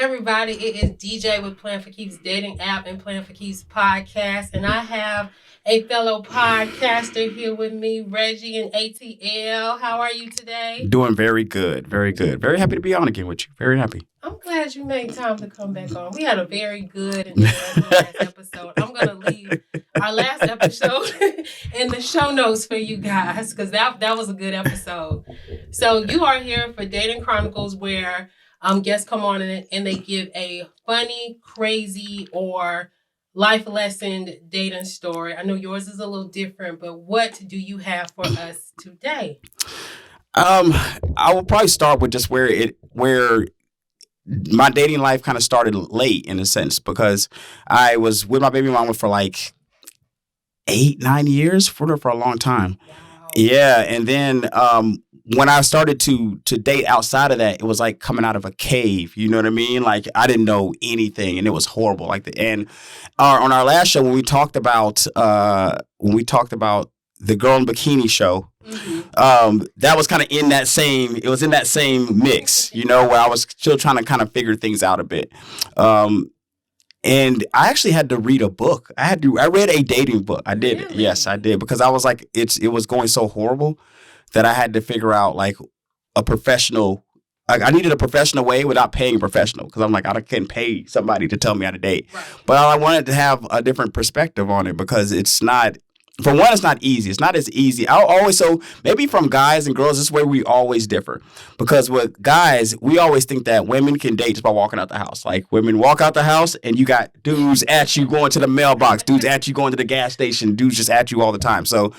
everybody? It is DJ with Plan for Keeps Dating App and Plan for Keeps Podcast. And I have a fellow podcaster here with me, Reggie and ATL. How are you today? Doing very good. Very good. Very happy to be on again with you. Very happy. I'm glad you made time to come back on. We had a very good and interesting last episode. I'm going to leave our last episode in the show notes for you guys because that was a good episode. So you are here for Dating Chronicles where guests come on and they give a funny, crazy, or life lesson dating story. I know yours is a little different, but what do you have for us today? I will probably start with just where my dating life kind of started late in a sense because I was with my baby mama for like 8-9 years for a long time. Wow. Yeah, and then when I started to date outside of that, it was like coming out of a cave. You know what I mean? Like I didn't know anything, and it was horrible. On our last show when we talked about the girl in bikini show. That was kind of in that same. It was in that same mix, where I was still trying to kind of figure things out a bit. And I actually had to read a book. I read a dating book. I did. Really? Yes, I did because I was like, it was going so horrible that I had to figure out like a professional. Like I needed a professional way without paying a professional because I'm like I couldn't pay somebody to tell me how to date. Right. But I wanted to have a different perspective on it because it's not. For one, it's not easy. It's not as easy. So maybe from guys and girls, this is where we always differ. Because with guys, we always think that women can date just by walking out the house. Like women walk out the house and you got dudes at you going to the mailbox, dudes at you going to the gas station, dudes just at you all the time. So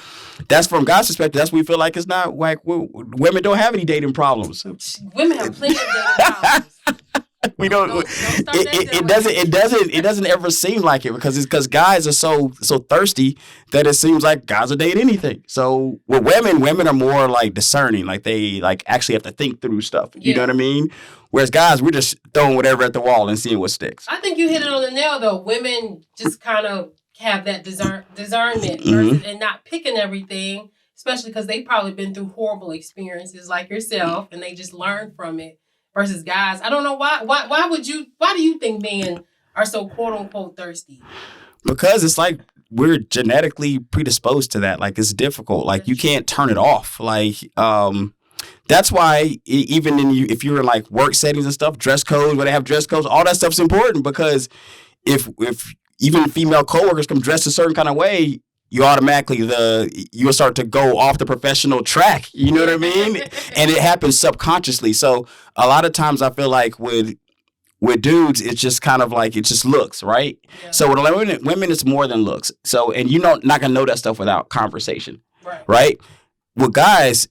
that's from guys' perspective. That's what we feel like it's not like women don't have any dating problems. Women have plenty of dating problems. We don't. It doesn't ever seem like it because guys are so thirsty that it seems like guys will date anything. So with women are more like discerning, like they like actually have to think through stuff. You know what I mean? Whereas guys, we're just throwing whatever at the wall and seeing what sticks. I think you hit it on the nail though. Women just kind of have that discernment versus, and not picking everything, especially because they've probably been through horrible experiences like yourself, and they just learn from it. Versus guys, I don't know why do you think men are so quote unquote thirsty? Because it's like we're genetically predisposed to that. Like it's difficult. Like you can't turn it off. Like that's why even if you're in like work settings and stuff, dress codes, where they have dress codes, all that stuff's important because if even female coworkers come dressed a certain kind of way, you automatically you'll start to go off the professional track. You know what I mean? And it happens subconsciously. So a lot of times I feel like with dudes, it's just kind of like it just looks, right? Yeah. So with women, it's more than looks. So and not gonna know that stuff without conversation, right? With guys,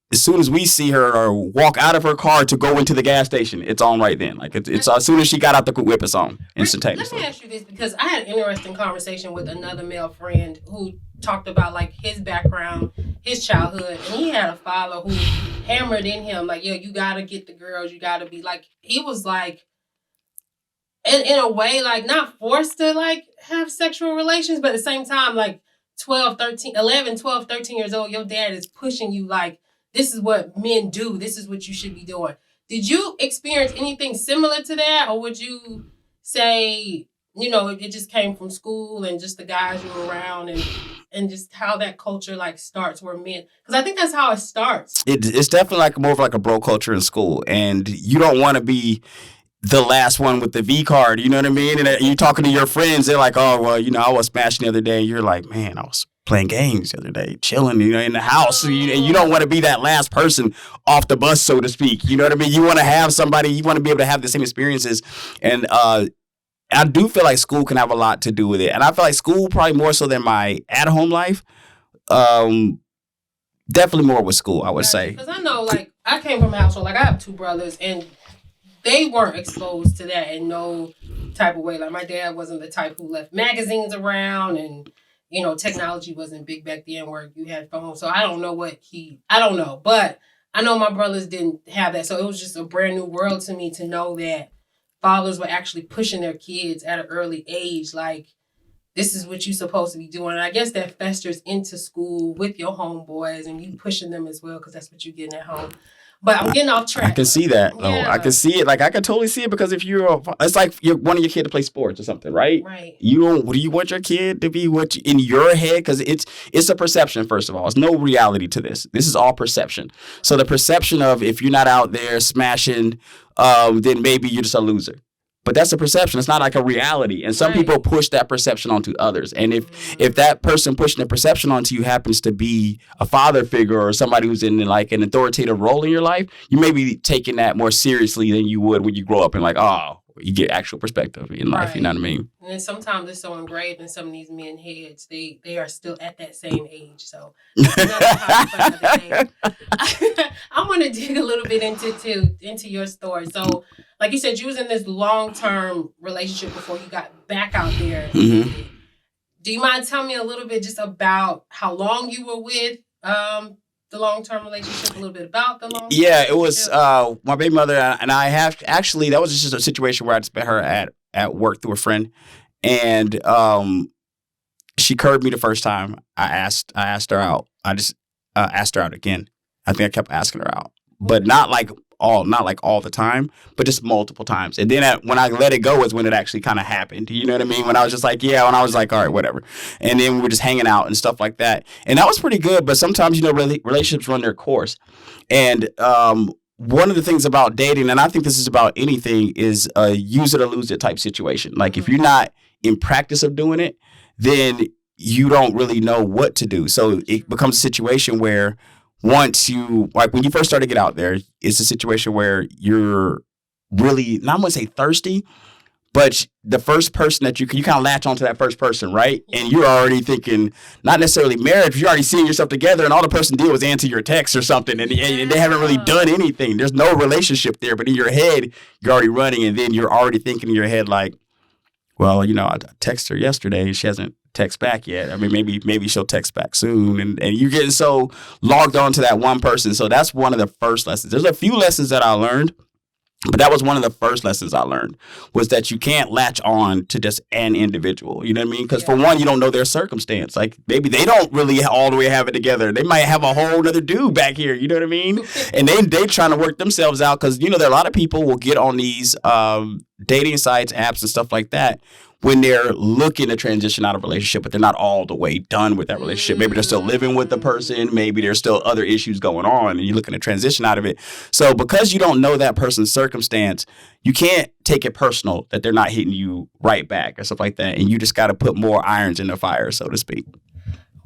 as soon as we see her or walk out of her car to go into the gas station, it's on right then. Like it's as soon as she got out the whip, it's on instantaneously. Let me ask you this because I had an interesting conversation with another male friend who talked about like his background, his childhood, and he had a father who hammered in him like, "Yo, you gotta get the girls. You gotta be like." He was like, in a way, like not forced to like have sexual relations, but at the same time, like 12, 13 years old, your dad is pushing you like, this is what men do. This is what you should be doing. Did you experience anything similar to that? Or would you say, it just came from school and just the guys you were around and just how that culture like starts where men, because I think that's how it starts. It's definitely like more of like a bro culture in school. And you don't want to be the last one with the V card. You know what I mean? And you're talking to your friends. They're like, oh, well, I was smashing the other day. And you're like, man, I was playing games the other day, chilling, in the house. And you don't want to be that last person off the bus, so to speak. You know what I mean? You want to have somebody, you want to be able to have the same experiences. And I do feel like school can have a lot to do with it. And I feel like school probably more so than my at-home life. Definitely more with school, I would say. Because I know, like, I came from a household, like, I have two brothers, and they weren't exposed to that in no type of way. Like, my dad wasn't the type who left magazines around, and technology wasn't big back then where you had phones. So I don't know but I know my brothers didn't have that. So it was just a brand new world to me to know that fathers were actually pushing their kids at an early age. Like, this is what you're supposed to be doing. And I guess that festers into school with your homeboys and you pushing them as well because that's what you're getting at home. But I'm getting off I track. can see that. Oh, I can Yeah. see it. Like I can totally see it because if it's like you're wanting your kid to play sports or something, right? Right. You don't. Do you want your kid to be in your head? Because it's a perception. First of all, it's no reality to this. This is all perception. So the perception of if you're not out there smashing, then maybe you're just a loser. But that's a perception. It's not like a reality. And some people push that perception onto others. And if that person pushing the perception onto you happens to be a father figure or somebody who's in like an authoritative role in your life, you may be taking that more seriously than you would when you grow up and like, oh, you get actual perspective in life. You know what I mean? And then sometimes it's so engraved in some of these men heads. They are still at that same age. So that's another topic for another day. I want to dig a little bit into your story. So, like you said, you was in this long-term relationship before you got back out there. Mm-hmm. Do you mind telling me a little bit just about how long you were with the long-term relationship, a little bit about the long-term relationship? It was my baby mother and I have actually, that was just a situation where I just met her at work through a friend. And she curved me the first time. I asked her out. I just asked her out again. I think I kept asking her out. But not like all the time, but just multiple times. And then when I let it go is when it actually kind of happened. You know what I mean? When I was just like, yeah, when I was like, all right, whatever. And then we were just hanging out and stuff like that. And that was pretty good. But sometimes, relationships run their course. And one of the things about dating, and I think this is about anything, is a use it or lose it type situation. Like if you're not in practice of doing it, then you don't really know what to do. So it becomes a situation where once you, like when you first start to get out there, it's a situation where you're really, not going to say thirsty, but the first person that you kind of latch onto that first person, right? And you're already thinking, not necessarily marriage, but you're already seeing yourself together and all the person did was answer your text or something and they haven't really done anything. There's no relationship there, but in your head, you're already running and then you're already thinking in your head like, well, I texted her yesterday and she hasn't text back yet. I mean, maybe she'll text back soon. And you're getting so logged on to that one person. So that's one of the first lessons. There's a few lessons that I learned, but that was one of the first lessons I learned was that you can't latch on to just an individual. You know what I mean? Because for one, you don't know their circumstance. Like maybe they don't really all the way have it together. They might have a whole other dude back here. You know what I mean? And they trying to work themselves out because, there are a lot of people will get on these dating sites, apps and stuff like that when they're looking to transition out of a relationship, but they're not all the way done with that relationship. Maybe they're still living with the person. Maybe there's still other issues going on and you're looking to transition out of it. So because you don't know that person's circumstance, you can't take it personal that they're not hitting you right back or stuff like that. And you just got to put more irons in the fire, so to speak.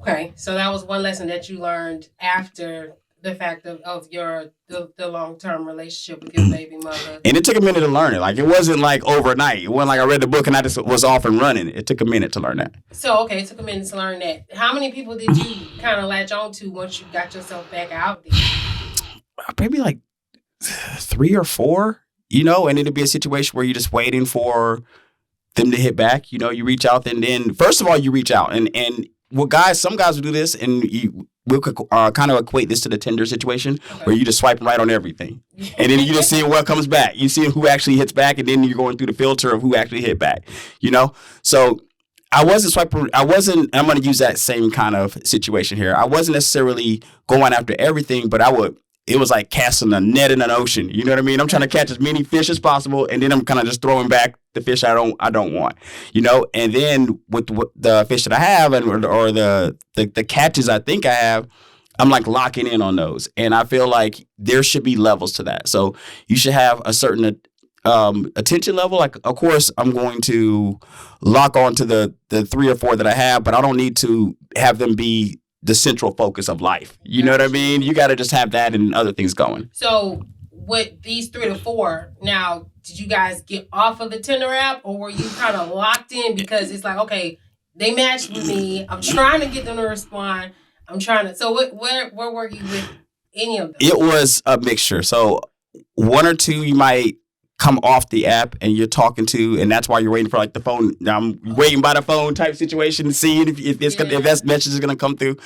Okay. So that was one lesson that you learned after the fact of the long-term relationship with your baby mother. And it took a minute to learn it. Like, it wasn't like overnight. It wasn't like I read the book and I just was off and running. It took a minute to learn that. So, okay, it took a minute to learn that. How many people did you kind of latch on to once you got yourself back out there? Maybe like 3 or 4, and it'd be a situation where you're just waiting for them to hit back. You reach out and then, first of all, you reach out. And some guys will do this and we'll kind of equate this to the Tinder situation where you just swipe right on everything. And then you just see what comes back. You see who actually hits back and then you're going through the filter of who actually hit back, So I wasn't swiping. I'm going to use that same kind of situation here. I wasn't necessarily going after everything, but it was like casting a net in an ocean. You know what I mean? I'm trying to catch as many fish as possible, and then I'm kind of just throwing back the fish I don't want. And then with the fish that I have or the catches I think I have, I'm like locking in on those. And I feel like there should be levels to that. So you should have a certain attention level. Like, of course, I'm going to lock on to the 3 or 4 that I have, but I don't need to have them be the central focus of life. You know what I mean? You got to just have that and other things going. So with these 3 to 4, now, did you guys get off of the Tinder app or were you kind of locked in because it's like, okay, they matched with me. I'm trying to get them to respond. So where were you with any of them? It was a mixture. So 1 or 2, you might come off the app and you're talking to, and that's why you're waiting for like the phone. I'm waiting by the phone type situation, seeing if that message is going to come through.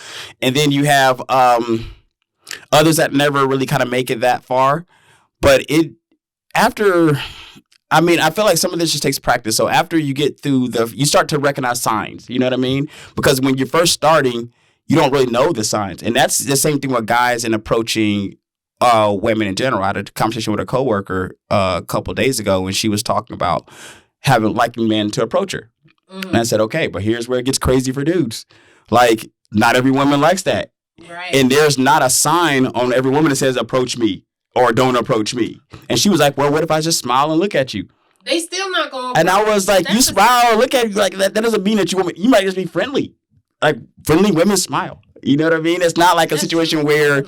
And then you have others that never really kind of make it that far. But I feel like some of this just takes practice. So after you get through you start to recognize signs. You know what I mean? Because when you're first starting, you don't really know the signs. And that's the same thing with guys and approaching women in general. I had a conversation with a coworker a couple of days ago when she was talking about having liking men to approach her. Mm-hmm. And I said, okay, but here's where it gets crazy for dudes. Like, not every woman likes that. Right. And there's not a sign on every woman that says approach me or don't approach me. And she was like, well, what if I just smile and look at you? They still not going to. And I was like, you smile and look at me. Like, that doesn't mean that you might just be friendly. Like, friendly women smile. You know what I mean? It's not like a situation where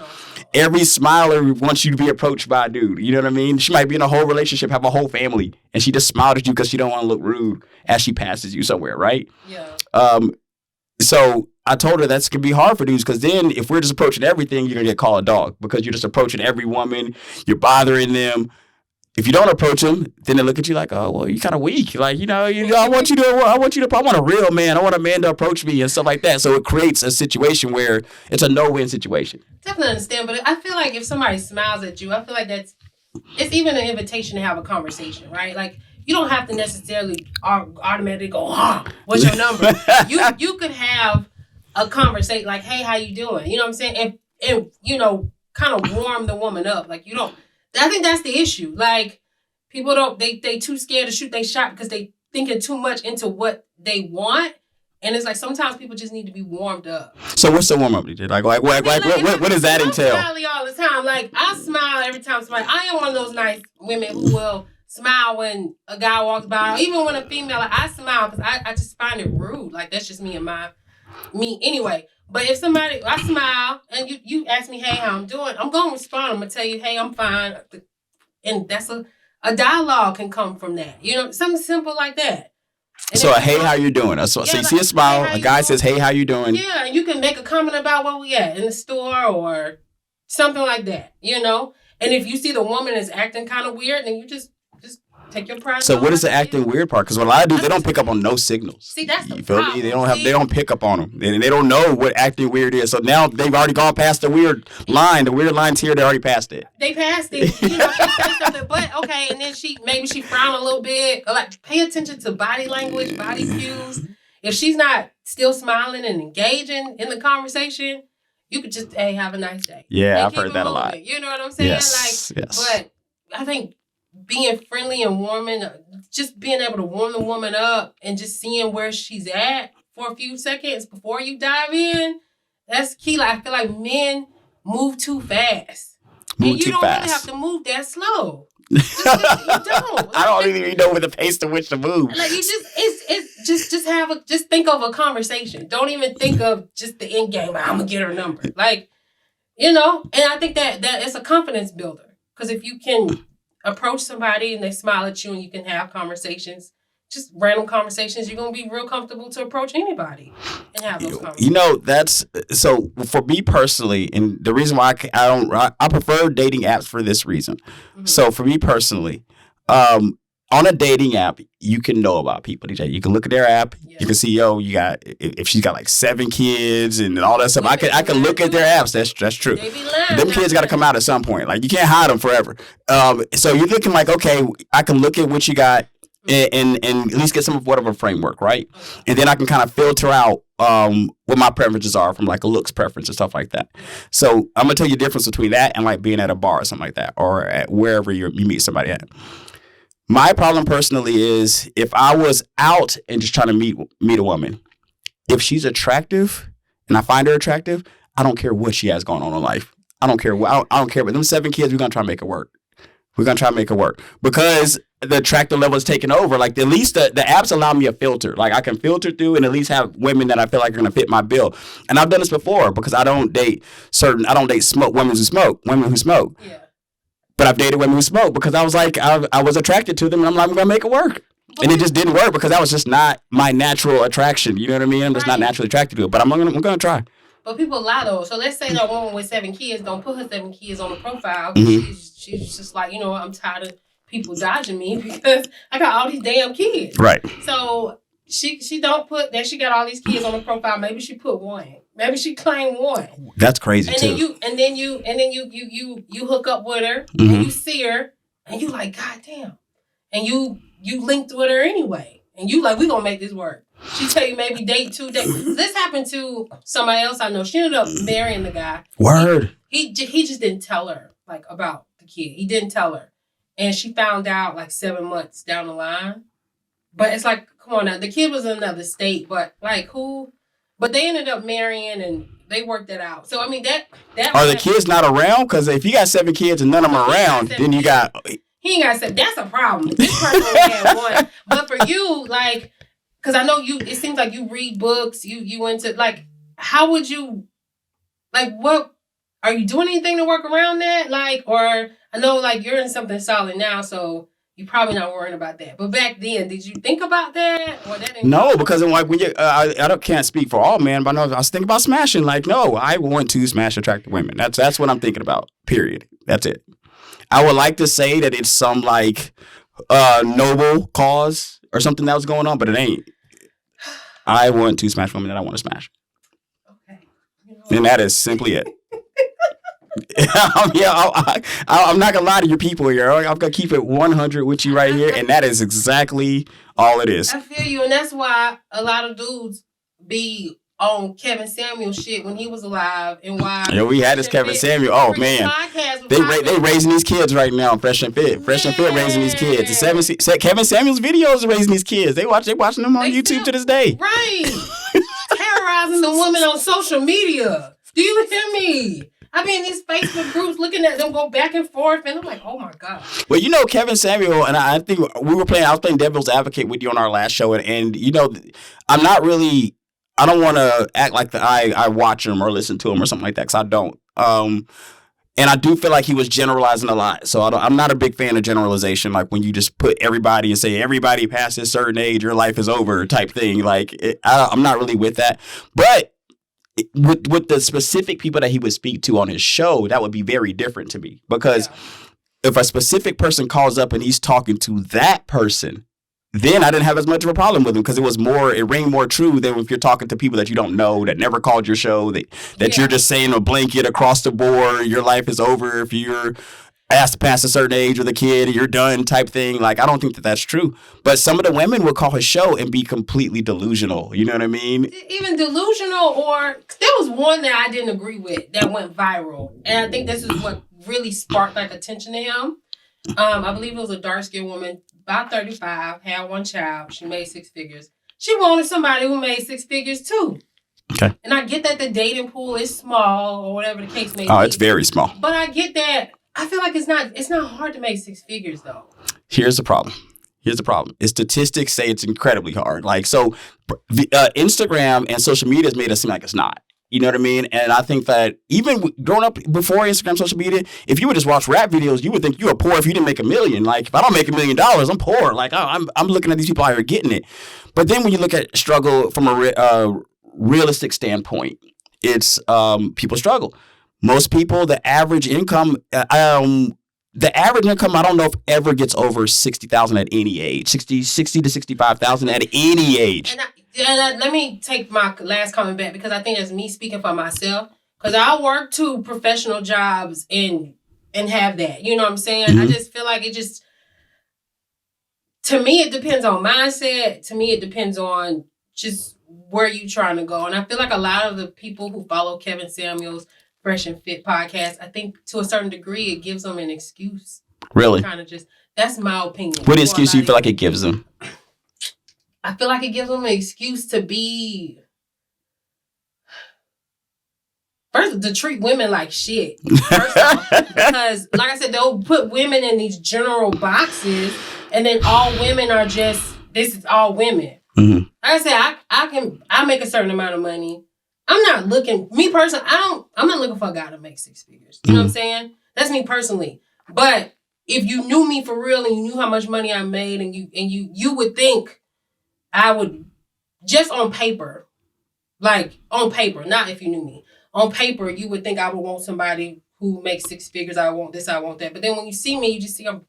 every smiler wants you to be approached by a dude. You know what I mean? She might be in a whole relationship, have a whole family, and she just smiled at you because she don't want to look rude as she passes you somewhere, right? Yeah. So I told her that's going to be hard for dudes because then if we're just approaching everything, you're going to get called a dog because you're just approaching every woman. You're bothering them. If you don't approach them, then they look at you like, oh, well, you're kind of weak. Like, I want a real man. I want a man to approach me and stuff like that. So it creates a situation where it's a no-win situation. Definitely understand, but I feel like if somebody smiles at you, I feel like it's even an invitation to have a conversation, right? Like, you don't have to necessarily automatically go, what's your number? You could have a conversation like, hey, how you doing? You know what I'm saying? And kind of warm the woman up. Like, you don't. I think that's the issue. Like, people don't, they too scared to shoot their shot because they thinking too much into what they want. And it's like sometimes people just need to be warmed up. So what's the warm up? Like what does that entail? I smile all the time. Like, I smile every time somebody. I am one of those nice women who will smile when a guy walks by, or even when a female. Like, I smile because I just find it rude. Like, that's just me anyway. But if I smile and you ask me, hey, how I'm doing, I'm going to respond. I'm going to tell you, hey, I'm fine. And that's a dialogue can come from that. Something simple like that. And so, hey, how you doing? So you see a smile, a guy says, hey, how you doing? Yeah, and you can make a comment about where we at in the store or something like that, And if you see the woman is acting kind of weird, then you just take your pride. So what is the acting weird part? Because when a lot of dudes, they don't pick up on no signals. See, that's the problem. Me? They don't pick up on them. And they don't know what acting weird is. So now they've already gone past the weird line. The weird line's here. They already passed it. They passed it. She say something, but okay. And then maybe she frown a little bit. Or like, pay attention to body language, body cues. If she's not still smiling and engaging in the conversation, you could just, hey, have a nice day. Yeah, I've heard that a lot. You know what I'm saying? Yes. But I think being friendly and warming, just being able to warm the woman up and just seeing where she's at for a few seconds before you dive in, that's key. Like, I feel like men move too fast. And you don't really have to move that slow. You don't. I don't even know where the pace to which to move. Like, you just think of a conversation. Don't even think of just the end game. I'm gonna get her number. Like, and I think that it's a confidence builder. Because if you can approach somebody and they smile at you and you can have conversations, just random conversations, you're going to be real comfortable to approach anybody and have those conversations. That's so for me personally, and the reason why I prefer dating apps for this reason. Mm-hmm. So for me personally, on a dating app, you can know about people. You can look at their app. Yeah. You can see, if she's got like 7 kids and all that stuff. I can look at their apps. That's true. Them kids got to come out at some point. Like, you can't hide them forever. So you're thinking like, okay, I can look at what you got and at least get some of whatever framework, right? And then I can kind of filter out what my preferences are from like a looks preference and stuff like that. So I'm gonna tell you the difference between that and like being at a bar or something like that, or at wherever you meet somebody at. My problem personally is if I was out and just trying to meet a woman, if she's attractive and I find her attractive, I don't care what she has going on in life. I don't care. I don't care. But them 7 kids, we're gonna try to make it work. We're gonna try to make it work because the attractive level is taking over. Like, at least the apps allow me a filter. Like, I can filter through and at least have women that I feel like are gonna fit my bill. And I've done this before because I don't date women who smoke. Yeah. But I've dated women who smoke because I was like, I was attracted to them and I'm like, I'm going to make it work. And it just didn't work because that was just not my natural attraction. You know what I mean? I'm just not naturally attracted to it. But I'm going to try. But people lie though. So let's say that woman with 7 kids don't put her 7 kids on the profile. Mm-hmm. She's just like, I'm tired of people dodging me because I got all these damn kids. Right. So she don't put that she got all these kids on the profile. Maybe she put 1. Maybe she claimed 1. That's crazy and too. Then you hook up with her and you see her and you like, God damn. And you linked with her anyway. And you like, we gonna make this work. She tell you maybe date 2 days. This happened to somebody else I know. She ended up marrying the guy. Word. He just didn't tell her like about the kid. He didn't tell her. And she found out like 7 months down the line. But it's like, come on now, the kid was in another state, but like who? But they ended up marrying and they worked it out. So I mean that Are the kids not around? Because if you got 7 kids and none of them are around, then you got. He ain't got 7. That's a problem. This person only had 1. But for you, like, because I know you, it seems like you read books. You into like, how would you, like, what are you doing anything to work around that? Like, or I know like you're in something solid now, so. You're probably not worrying about that. But back then, did you think about that? Or that no, because I'm like, when you, can't speak for all men, but I was thinking about smashing. Like, no, I want to smash attractive women. That's what I'm thinking about, period. That's it. I would like to say that it's some, like, noble cause or something that was going on, but it ain't. I want to smash women that I want to smash. Okay. And that is simply it. I'm not gonna lie to your people here. I'm gonna keep it 100 with you right here, and that is exactly all it is. I feel you, and that's why a lot of dudes be on Kevin Samuel shit when he was alive, and why. Yeah, we had this Kevin Samuel. Oh man, they raising these kids right now. Fresh and Fit raising these kids. Kevin Samuel's videos are raising these kids. They watching them on YouTube to this day. Right, terrorizing the women on social media. Do you hear me? I mean, these Facebook groups looking at them go back and forth, and I'm like, oh my God. Well, you know, Kevin Samuel, and I think I was playing devil's advocate with you on our last show, and you know, I don't want to act like I watch him or listen to him or something like that, because I don't. And I do feel like he was generalizing a lot. So I'm not a big fan of generalization, like when you just put everybody and say, everybody past a certain age, your life is over type thing. Like, I'm not really with that. But with the specific people that he would speak to on his show, that would be very different to me. Because if a specific person calls up and he's talking to that person, then I didn't have as much of a problem with him, because it rang more true than if you're talking to people that you don't know, that never called your show, that you're just saying a blanket across the board, your life is over if you're asked to pass a certain age with a kid, you're done type thing. Like, I don't think that that's true. But some of the women would call his show and be completely delusional. You know what I mean? Even delusional, or there was one that I didn't agree with that went viral. And I think this is what really sparked like attention to him. I believe it was a dark-skinned woman, about 35, had 1 child. She made 6 figures. She wanted somebody who made 6 figures too. Okay. And I get that the dating pool is small or whatever the case may be. Oh, it's very small. But I get that. I feel like it's not hard to make 6 figures though. Here's the problem. Statistics say it's incredibly hard. Like, so Instagram and social media has made us seem like it's not. You know what I mean? And I think that even growing up before Instagram, social media, if you would just watch rap videos, you would think you were poor if you didn't make $1 million. Like, if I don't make $1 million, I'm poor. Like, I'm looking at these people out here getting it. But then when you look at struggle from a realistic standpoint, it's people struggle. Most people, the average income, I don't know if ever gets over 60,000 at any age. 60 to 65,000 at any age. And let me take my last comment back, because I think that's me speaking for myself. Because I work 2 professional jobs and have that. You know what I'm saying? Mm-hmm. I just feel like to me, it depends on mindset. To me, it depends on just where you're trying to go. And I feel like a lot of the people who follow Kevin Samuel's Fresh and Fit podcast, I think to a certain degree, it gives them an excuse. Really? Kind of that's my opinion. What excuse do you feel like it gives them? I feel like it gives them an excuse to be, first, to treat women like shit. First off, because, like I said, they'll put women in these general boxes, and then all women are this is all women. Mm-hmm. Like I said, I make a certain amount of money. I'm not looking, me personally, I'm not looking for a guy to make 6 figures. You know what I'm saying? That's me personally. But if you knew me for real and you knew how much money I made, and you would think I would, just on paper, not if you knew me. On paper, you would think I would want somebody who makes 6 figures. I want this, I want that. But then when you see me, you just see I'm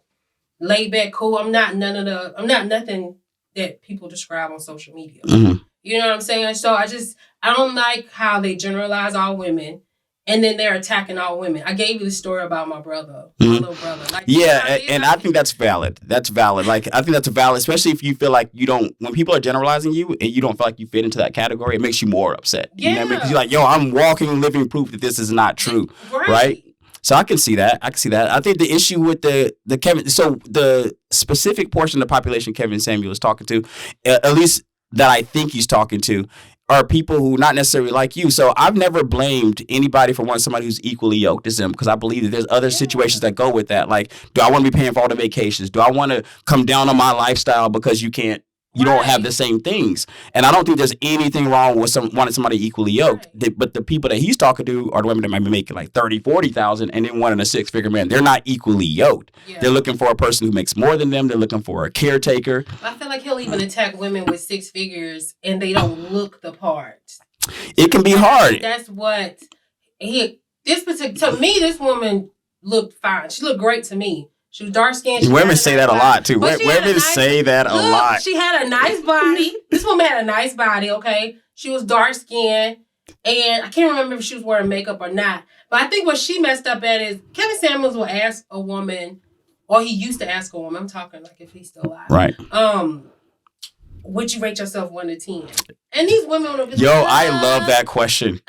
laid back, cool. I'm not nothing that people describe on social media. Mm-hmm. You know what I'm saying? So I don't like how they generalize all women, and then they're attacking all women. I gave you the story about my brother, my little brother. Like, and I think that's valid. That's valid. Like, I think that's valid, especially if you feel like when people are generalizing you and you don't feel like you fit into that category, it makes you more upset. You know what I mean? Because you're like, yo, I'm walking, living proof that this is not true. Right? So I can see that. I think the issue with the Kevin, so the specific portion of the population Kevin Samuel is talking to, at least that I think he's talking to, are people who not necessarily like you. So I've never blamed anybody for wanting somebody who's equally yoked as them, because I believe that there's other situations that go with that. Like, do I want to be paying for all the vacations? Do I want to come down on my lifestyle because you don't have the same things? And I don't think there's anything wrong with wanting somebody equally yoked. But the people that he's talking to are the women that might be making like 30, 40,000 and then wanting a 6-figure man. They're not equally yoked. Yeah. They're looking for a person who makes more than them. They're looking for a caretaker. I feel like he'll even attack women with 6 figures and they don't look the part. It can be hard. That's what to me, this woman looked fine. She looked great to me. She was dark skinned. Women say that a lot too. Women say that a lot. She had a nice body. This woman had a nice body, okay? She was dark skinned. And I can't remember if she was wearing makeup or not. But I think what she messed up at is Kevin Samuels will ask a woman, or he used to ask a woman, I'm talking like if he's still alive. Right. Would you rate yourself 1 to 10? And these women will be like, I love that question.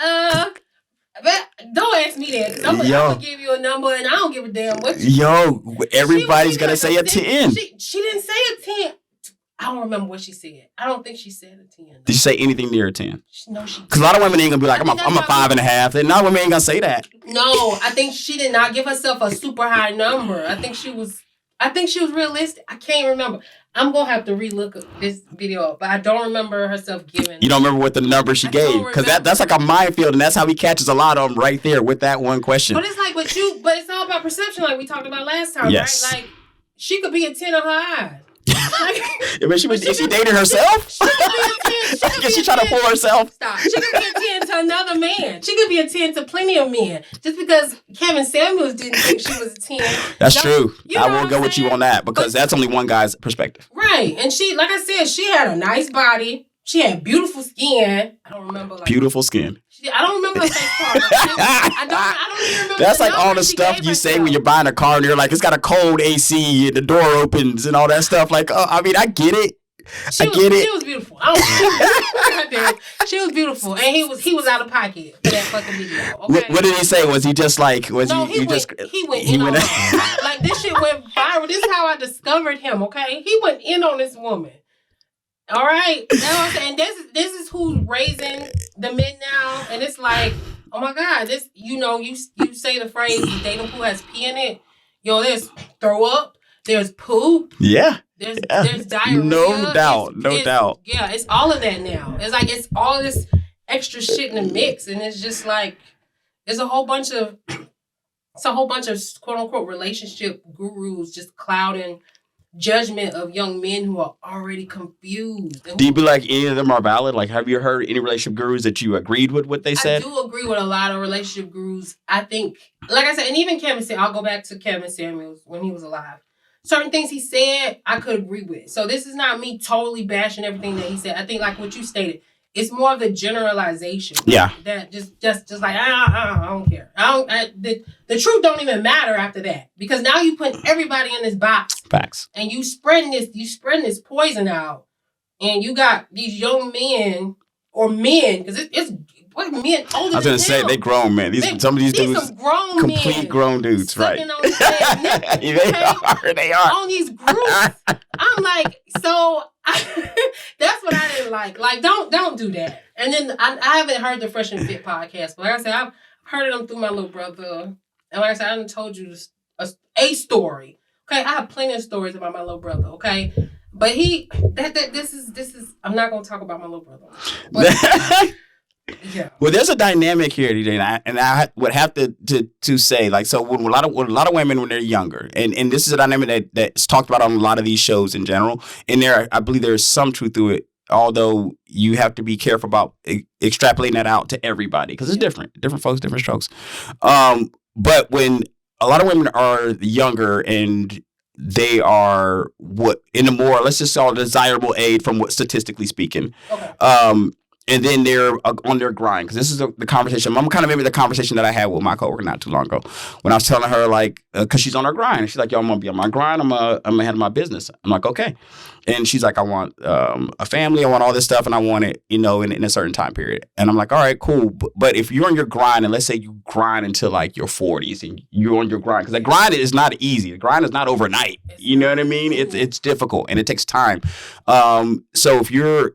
But don't ask me that. I'm gonna give you a number, and I don't give a damn what. Everybody's gonna say a 10. She didn't say a 10. I don't remember what she said. I don't think she said a 10. Did she say anything near a 10? No, she. Because a lot of women ain't gonna be like, I'm a 5.5, and not women ain't gonna say that. No, I think she did not give herself a super high number. I think she was realistic. I can't remember. I'm going to have to relook this video up, but I don't remember herself giving. You don't remember what the number she gave? Because that's like a minefield, and that's how he catches a lot of them right there with that one question. But it's like, but it's all about perception, like we talked about last time, yes. Right? Like, she could be a 10 of her eyes. Is she dating herself? She could be a 10. Is she trying to pull herself? Stop. She could be a 10 to another man. She could be a 10 to plenty of men. Just because Kevin Samuels didn't think she was a 10. That's true. I will go with you on that, because that's only one guy's perspective. Right. And she, like I said, she had a nice body. She had beautiful skin. I don't remember. Beautiful skin. I don't remember her face part. I don't even remember. That's like all the stuff you say when you're buying a car and you're like, it's got a cold AC and the door opens and all that stuff. Like, I mean, I get it. She was beautiful. She was beautiful, and he was out of pocket for that fucking video. Okay? What did he say? Was he just like? He went in on her. Like, this shit went viral. This is how I discovered him. Okay, he went in on this woman. All right, that's what I'm saying. This is who's raising the men now, and it's like, oh my God, this, you say the phrase dating pool has pee in it. There's throw up, there's poop. Yeah. There's diarrhea. No doubt. Yeah, it's all of that now. It's like it's all this extra shit in the mix, and it's just like it's a whole bunch of quote unquote relationship gurus just clouding judgment of young men who are already confused. Do you feel like any of them are valid? Like, have you heard any relationship gurus that you agreed with what they said? I do agree with a lot of relationship gurus. I think, like I said, and even Kevin said, I'll go back to Kevin Samuels when he was alive. Certain things he said, I could agree with. So this is not me totally bashing everything that he said. I think, like what you stated, it's more of the generalization. Yeah. That just like, I don't care. The truth don't even matter after that, because now you put everybody in this box. Facts. And you spreading this poison out, and you got these young men or men, because it's what men older. I was gonna say they grown men. Some of these dudes, some grown complete men grown dudes, right? On they are on these groups. I'm like, so that's what I didn't like. Like, don't do that. And then I haven't heard the Fresh and Fit podcast, but like I said, I've heard them through my little brother. And like I said, I done told you a story. Okay, I have plenty of stories about my little brother. Okay, but this is. I'm not gonna talk about my little brother. But, yeah. Well, there's a dynamic here, DJ, and I would have to say, like, so when a lot of women when they're younger, and this is a dynamic that's talked about on a lot of these shows in general, and I believe there's some truth to it, although you have to be careful about extrapolating that out to everybody, because it's different folks, different strokes. But when a lot of women are younger and they are in a more, let's just call it desirable age from what statistically speaking. Okay. and then they're on their grind. Because this is the conversation. I'm kind of maybe the conversation that I had with my coworker not too long ago when I was telling her like, because she's on her grind. And she's like, yo, I'm gonna be on my grind. I'm gonna handle my business. I'm like, okay. And she's like, I want a family. I want all this stuff, and I want it, in a certain time period. And I'm like, all right, cool. But if you're on your grind, and let's say you grind until like your 40s, and you're on your grind, because the grind is not easy. The grind is not overnight. You know what I mean? It's difficult and it takes time. So if you're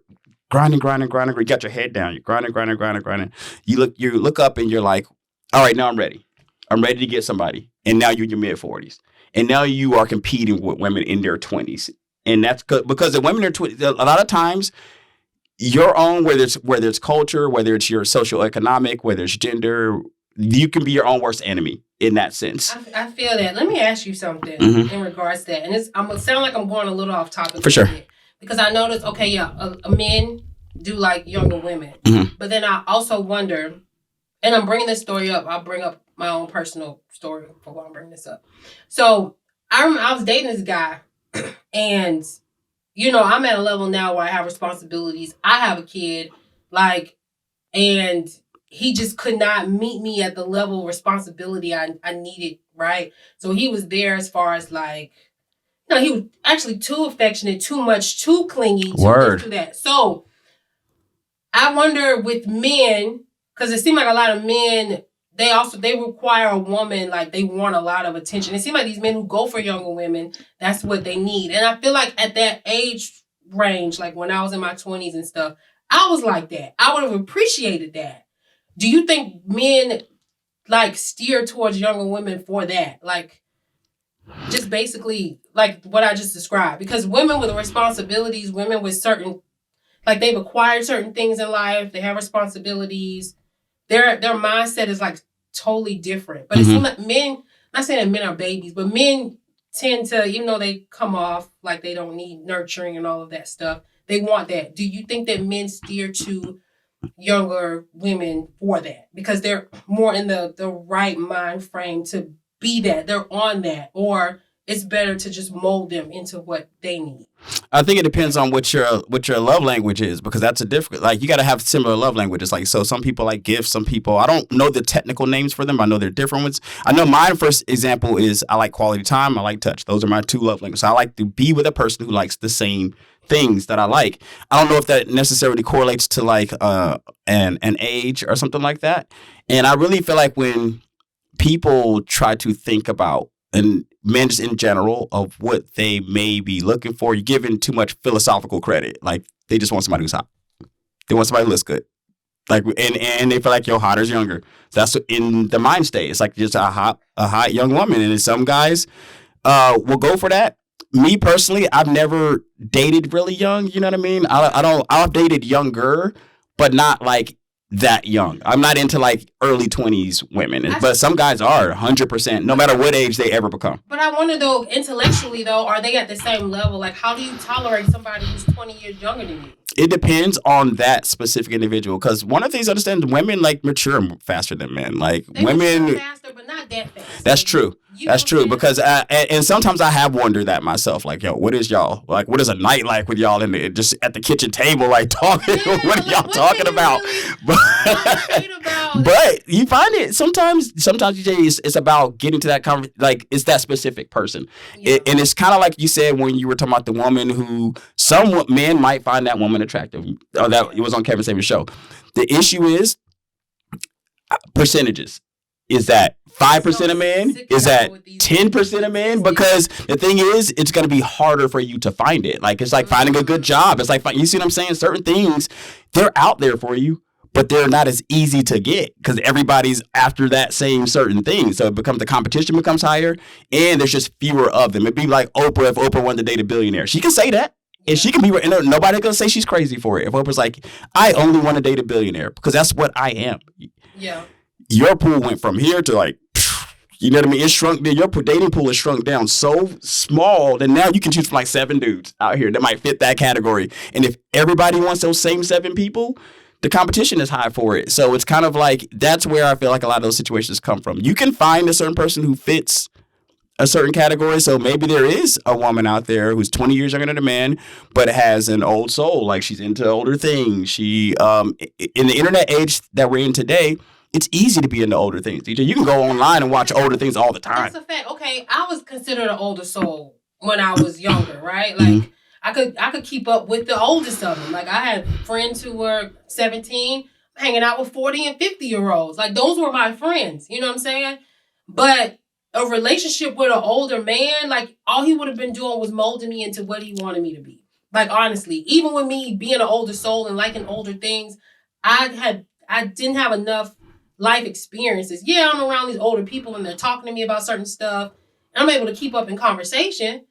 grinding, you got your head down, you're grinding. You look up and you're like, all right, now I'm ready. I'm ready to get somebody. And now you're in your mid 40s, and now you are competing with women in their 20s. And that's because the women are a lot of times your own, whether it's culture, whether it's your socioeconomic, whether it's gender, you can be your own worst enemy in that sense. I feel that. Let me ask you something in regards to that. And I'm gonna sound like I'm going a little off topic. For sure. Because I noticed, men do like younger women. But then I also wonder, and I'm bringing this story up. I'll bring up my own personal story for why I'm bringing this up. So I was dating this guy. And, I'm at a level now where I have responsibilities. I have a kid, and he just could not meet me at the level of responsibility I needed, right? So he was there as far as he was actually too affectionate, too much, too clingy, too that. So I wonder with men, because it seemed like a lot of men, they require a woman, they want a lot of attention. It seems like these men who go for younger women, that's what they need. And I feel like at that age range, when I was in my 20s and stuff, I was like that. I would have appreciated that. Do you think men steer towards younger women for that? Just basically what I just described. Because women with responsibilities, women with certain, they've acquired certain things in life, they have responsibilities. Their mindset is totally different. But it seems like men, not saying that men are babies, but men tend to, even though they come off like they don't need nurturing and all of that stuff, they want that. Do you think that men steer to younger women for that? Because they're more in the right mind frame to be that. They're on that. Or it's better to just mold them into what they need. I think it depends on what your love language is, because that's a different, you got to have similar love languages. So some people like gifts, some people, I don't know the technical names for them. I know they're different ones. I know my first example is I like quality time. I like touch. Those are my two love languages. So I like to be with a person who likes the same things that I like. I don't know if that necessarily correlates to an age or something like that. And I really feel like when people try to think about, and men just in general, of what they may be looking for, you're giving too much philosophical credit. They just want somebody who's hot. They want somebody who looks good. And they feel like you're hotter is younger. That's in the mind state. It's just a hot young woman. And some guys will go for that. Me personally, I've never dated really young. You know what I mean? I've dated younger, but not that young. I'm not into early 20s women, but some guys are 100%, no matter what age they ever become. But I wonder though, intellectually though, are they at the same level? How do you tolerate somebody who's 20 years younger than you? It depends on that specific individual, because one of the things I understand, women mature faster than men. Women mature faster, but not that fast. That's true. That's true, because and sometimes I have wondered that myself. Yo, what is y'all what is a night like with y'all just at the kitchen table talking? Yeah, what are y'all talking about? But you find it sometimes it's about getting to that it's that specific person. Yeah. And it's kind of like you said when you were talking about the woman who some men might find that woman attractive. That it was on Kevin Samuel's show. The issue is percentages. Is that 5% of men? Is that 10% of men? Because the thing is, it's going to be harder for you to find it. It's like finding a good job. It's you see what I'm saying? Certain things, they're out there for you, but they're not as easy to get because everybody's after that same certain thing. So the competition becomes higher, and there's just fewer of them. It'd be like Oprah if Oprah wanted to date a billionaire. She can say that. And she can be, and nobody gonna say she's crazy for it. If Oprah's like, I only want to date a billionaire because that's what I am. Yeah. Your pool went from here to you know what I mean? It shrunk. Your dating pool is shrunk down so small that now you can choose from 7 dudes out here that might fit that category. And if everybody wants those same 7 people, the competition is high for it. So it's kind of that's where I feel like a lot of those situations come from. You can find a certain person who fits a certain category. So maybe there is a woman out there who's 20 years younger than a man, but has an old soul. Like she's into older things. She, in the internet age that we're in today, it's easy to be into older things. DJ, you can go online and watch older things all the time. That's a fact. Okay, I was considered an older soul when I was younger, right? Like I could keep up with the oldest of them. Like I had friends who were 17 hanging out with 40 and 50-year-olds. Like those were my friends. You know what I'm saying? But a relationship with an older man, like all he would have been doing was molding me into what he wanted me to be. Like honestly, even with me being an older soul and liking older things, I didn't have enough life experiences. Yeah, I'm around these older people and they're talking to me about certain stuff. And I'm able to keep up in conversation,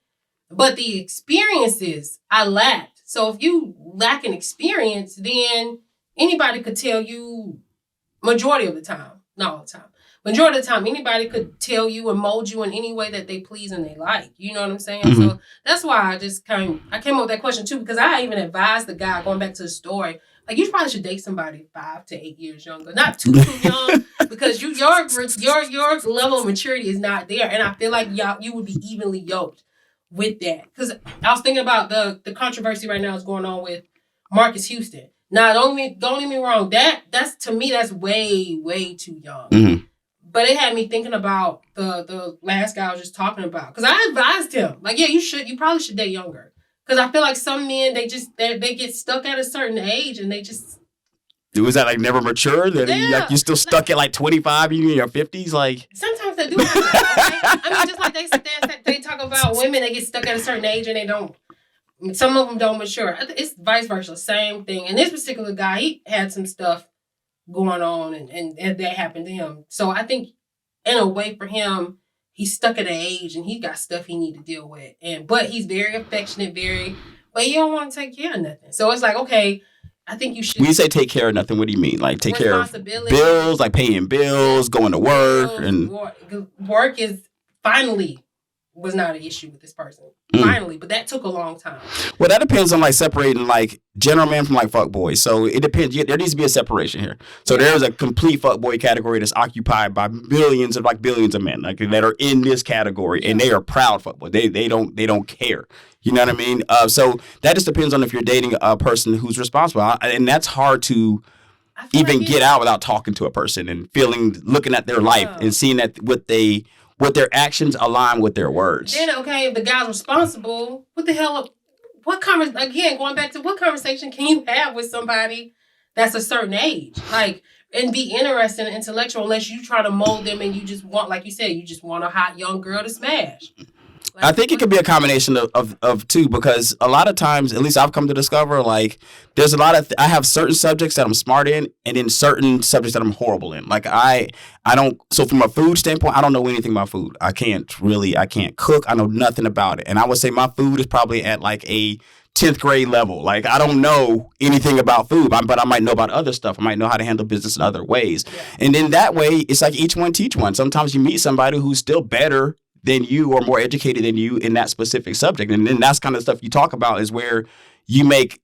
but the experiences I lacked. So if you lack an experience, then anybody could tell you majority of the time, not all the time. Majority of the time, anybody could tell you and mold you in any way that they please and they like. You know what I'm saying? Mm-hmm. So that's why I came up with that question too, because I even advised the guy, going back to the story, like you probably should date somebody 5 to 8 years younger, not too young, because your level of maturity is not there, and I feel like you would be evenly yoked with that. Because I was thinking about the controversy right now is going on with Marcus Houston. Now, don't get me wrong, that's to me that's way too young. Mm-hmm. But it had me thinking about the last guy I was just talking about, because I advised him like, yeah, you probably should date younger. Because I feel like some men, they get stuck at a certain age and they just... Was that like never mature? That like you're still stuck at like 25, you in your 50s? Like sometimes they do. Right? I mean, just like they talk about women, they get stuck at a certain age and they don't... Some of them don't mature. It's vice versa, same thing. And this particular guy, he had some stuff going on and that happened to him. So I think in a way for him, he's stuck at an age and he got stuff he need to deal with. But he's very affectionate, but you don't want to take care of nothing. So it's like, okay, I think you should. When you say take care of nothing, what do you mean? Like take care of bills, like paying bills, going to work, and work is finally was not an issue with this person. Finally, but that took a long time. Well, that depends on like separating like general man from like fuck boy. So it depends. There needs to be a separation here. So there's a complete fuck boy category that's occupied by billions of men like that are in this category, and they are proud fuck boy. They don't care. You know what I mean? So that just depends on if you're dating a person who's responsible, and that's hard to even get out without talking to a person and looking at their life and seeing that what their actions align with their words. Then, okay, if the guy's responsible, going back to what conversation can you have with somebody that's a certain age? Like, and be interested and intellectual unless you try to mold them and you just want, like you said, you just want a hot young girl to smash. Like, I think it could be a combination of two, because a lot of times, at least I've come to discover, like there's a lot of I have certain subjects that I'm smart in, and then certain subjects that I'm horrible in. Like I don't. So from a food standpoint, I don't know anything about food. I can't cook. I know nothing about it, and I would say my food is probably at like a 10th grade level. Like I don't know anything about food, but I might know about other stuff. I might know how to handle business in other ways, and then that way it's like each one teach one. Sometimes you meet somebody who's still better than you or more educated than you in that specific subject. And then that's kind of stuff you talk about is where you make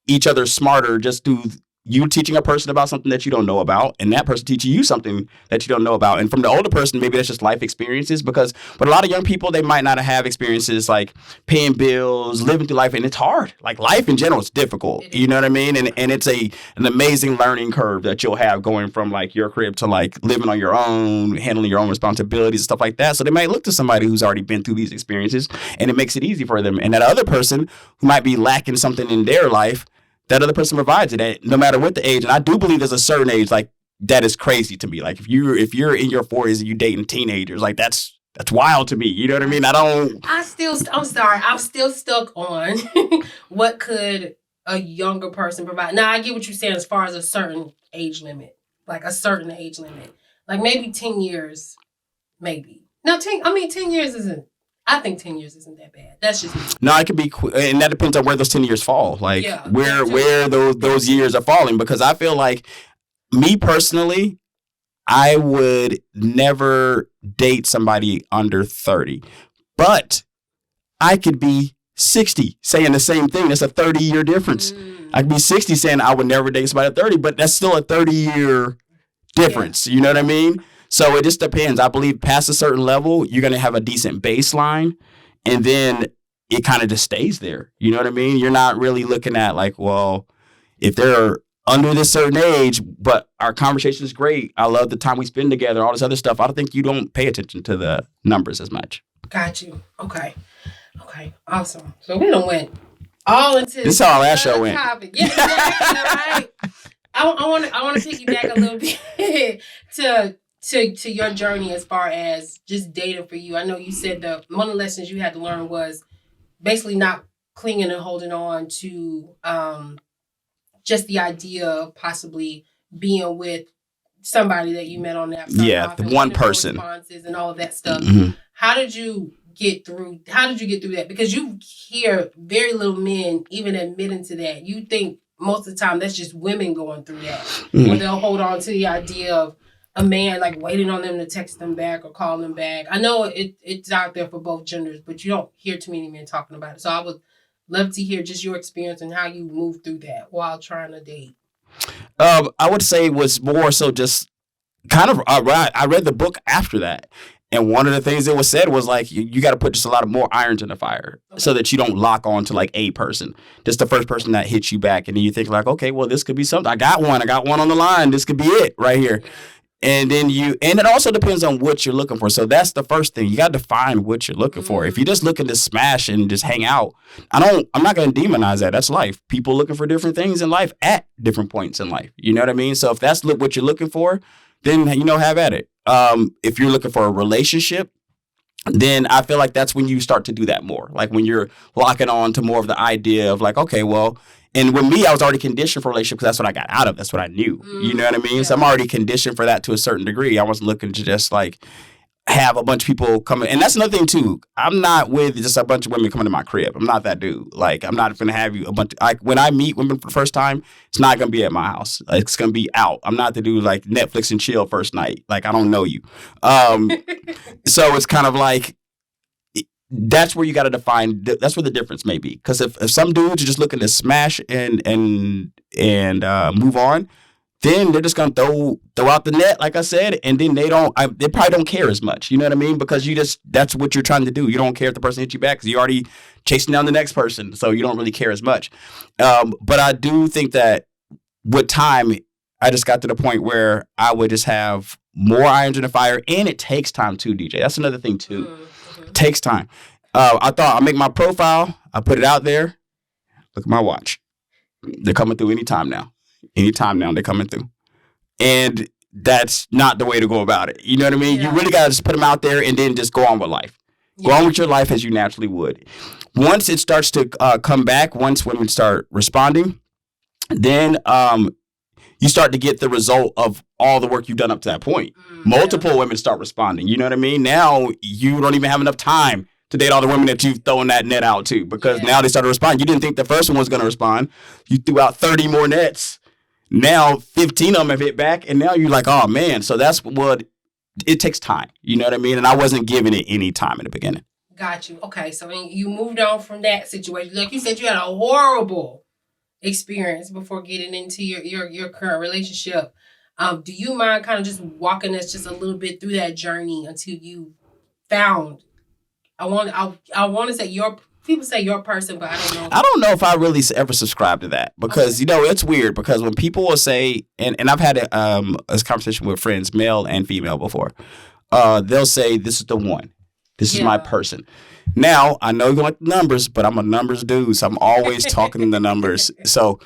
each other smarter just through you teaching a person about something that you don't know about, and that person teaching you something that you don't know about. And from the older person, maybe that's just life experiences, but a lot of young people, they might not have experiences like paying bills, living through life, and it's hard. Like life in general is difficult, you know what I mean? And it's an amazing learning curve that you'll have going from like your crib to like living on your own, handling your own responsibilities and stuff like that. So they might look to somebody who's already been through these experiences, and it makes it easy for them. And that other person who might be lacking something in their life, that other person provides it, no matter what the age. And I do believe there's a certain age like that is crazy to me. Like if you're in your 40s and you dating teenagers, like that's wild to me. You know what I mean? I'm sorry. I'm still stuck on what could a younger person provide. Now I get what you're saying as far as a certain age limit, like like maybe 10 years, maybe. Now 10 years isn't. I think 10 years isn't that bad. That's just me. No, it could be, and that depends on where those 10 years fall. Like where those years are falling. Because I feel like, me personally, I would never date somebody under 30. But I could be 60 saying the same thing. That's a 30-year difference. I could be 60 saying I would never date somebody at 30, but that's still a 30-year difference. You know what I mean? So it just depends. I believe past a certain level, you're going to have a decent baseline, and then it kind of just stays there. You know what I mean? You're not really looking at like, well, if they're under this certain age, but our conversation is great. I love the time we spend together, all this other stuff. I don't think you don't pay attention to the numbers as much. Got you. Okay. Awesome. So we done went all into this. Is how our last show went. Topic. Yeah, exactly. Right. I want to piggyback a little bit to your journey as far as just dating for you. I know you said one of the lessons you had to learn was basically not clinging and holding on to just the idea of possibly being with somebody that you met on that. Yeah, the one person. Responses and all of that stuff. Mm-hmm. How did you get through that? Because you hear very little men even admitting to that. You think most of the time that's just women going through that. Mm-hmm. Where they'll hold on to the idea of a man like waiting on them to text them back or call them back. I know it's out there for both genders, but you don't hear too many men talking about it. So I would love to hear just your experience and how you moved through that while trying to date. I would say it was more so just kind of, I read the book after that. And one of the things that was said was like, you got to put just a lot of more irons in the fire so that you don't lock on to like a person. Just the first person that hits you back. And then you think like, okay, well, this could be something. I got one on the line. This could be it right here. And then and it also depends on what you're looking for. So that's the first thing. You got to define what you're looking for. If you're just looking to smash and just hang out, I'm not going to demonize that. That's life. People looking for different things in life at different points in life. You know what I mean? So if that's what you're looking for, then, have at it. If you're looking for a relationship, then I feel like that's when you start to do that more. Like when you're locking on to more of the idea of like, okay, well, and with me, I was already conditioned for a relationship because that's what I got out of. That's what I knew. You know what I mean? Yeah. So I'm already conditioned for that to a certain degree. I wasn't looking to just like have a bunch of people come in. And that's another thing too. I'm not with just a bunch of women coming to my crib. I'm not that dude. Like I'm not going to have you a bunch. Like when I meet women for the first time, it's not going to be at my house. Like, it's going to be out. I'm not the dude like Netflix and chill first night. Like I don't know you. So it's kind of like, that's where you got to define. That's where the difference may be. Because if some dudes are just looking to smash and move on, then they're just gonna throw out the net, like I said, and then they probably don't care as much. You know what I mean? Because that's what you're trying to do. You don't care if the person hits you back because you're already chasing down the next person, so you don't really care as much. But I do think that with time, I just got to the point where I would just have more irons in the fire, and it takes time too, DJ. That's another thing too. Mm-hmm. It takes time. I thought I'll make my profile. I put it out there. Look at my watch. They're coming through anytime now. Anytime now they're coming through. And that's not the way to go about it. You know what I mean? Yeah. You really got to just put them out there and then just go on with life. Yeah. Go on with your life as you naturally would. Once it starts to come back, once women start responding, then you start to get the result of all the work you've done up to that point. Multiple women start responding. You know what I mean? Now you don't even have enough time to date all the women that you've thrown that net out to because now they started responding. You didn't think the first one was going to respond. You threw out 30 more nets. Now 15 of them have hit back, and now you're like, oh, man. So that's what it takes time. You know what I mean? And I wasn't giving it any time in the beginning. Got you. Okay, so you moved on from that situation. Like you said, you had a horrible experience before getting into your current relationship. Do you mind kind of just walking us just a little bit through that journey until you found? I want to say people say your person, but I don't know. I don't know if I really ever subscribe to that because, it's weird because when people will say, and I've had a conversation with friends, male and female before, they'll say, this is the one. This is my person. Now, I know you want numbers, but I'm a numbers dude, so I'm always talking in the numbers. So,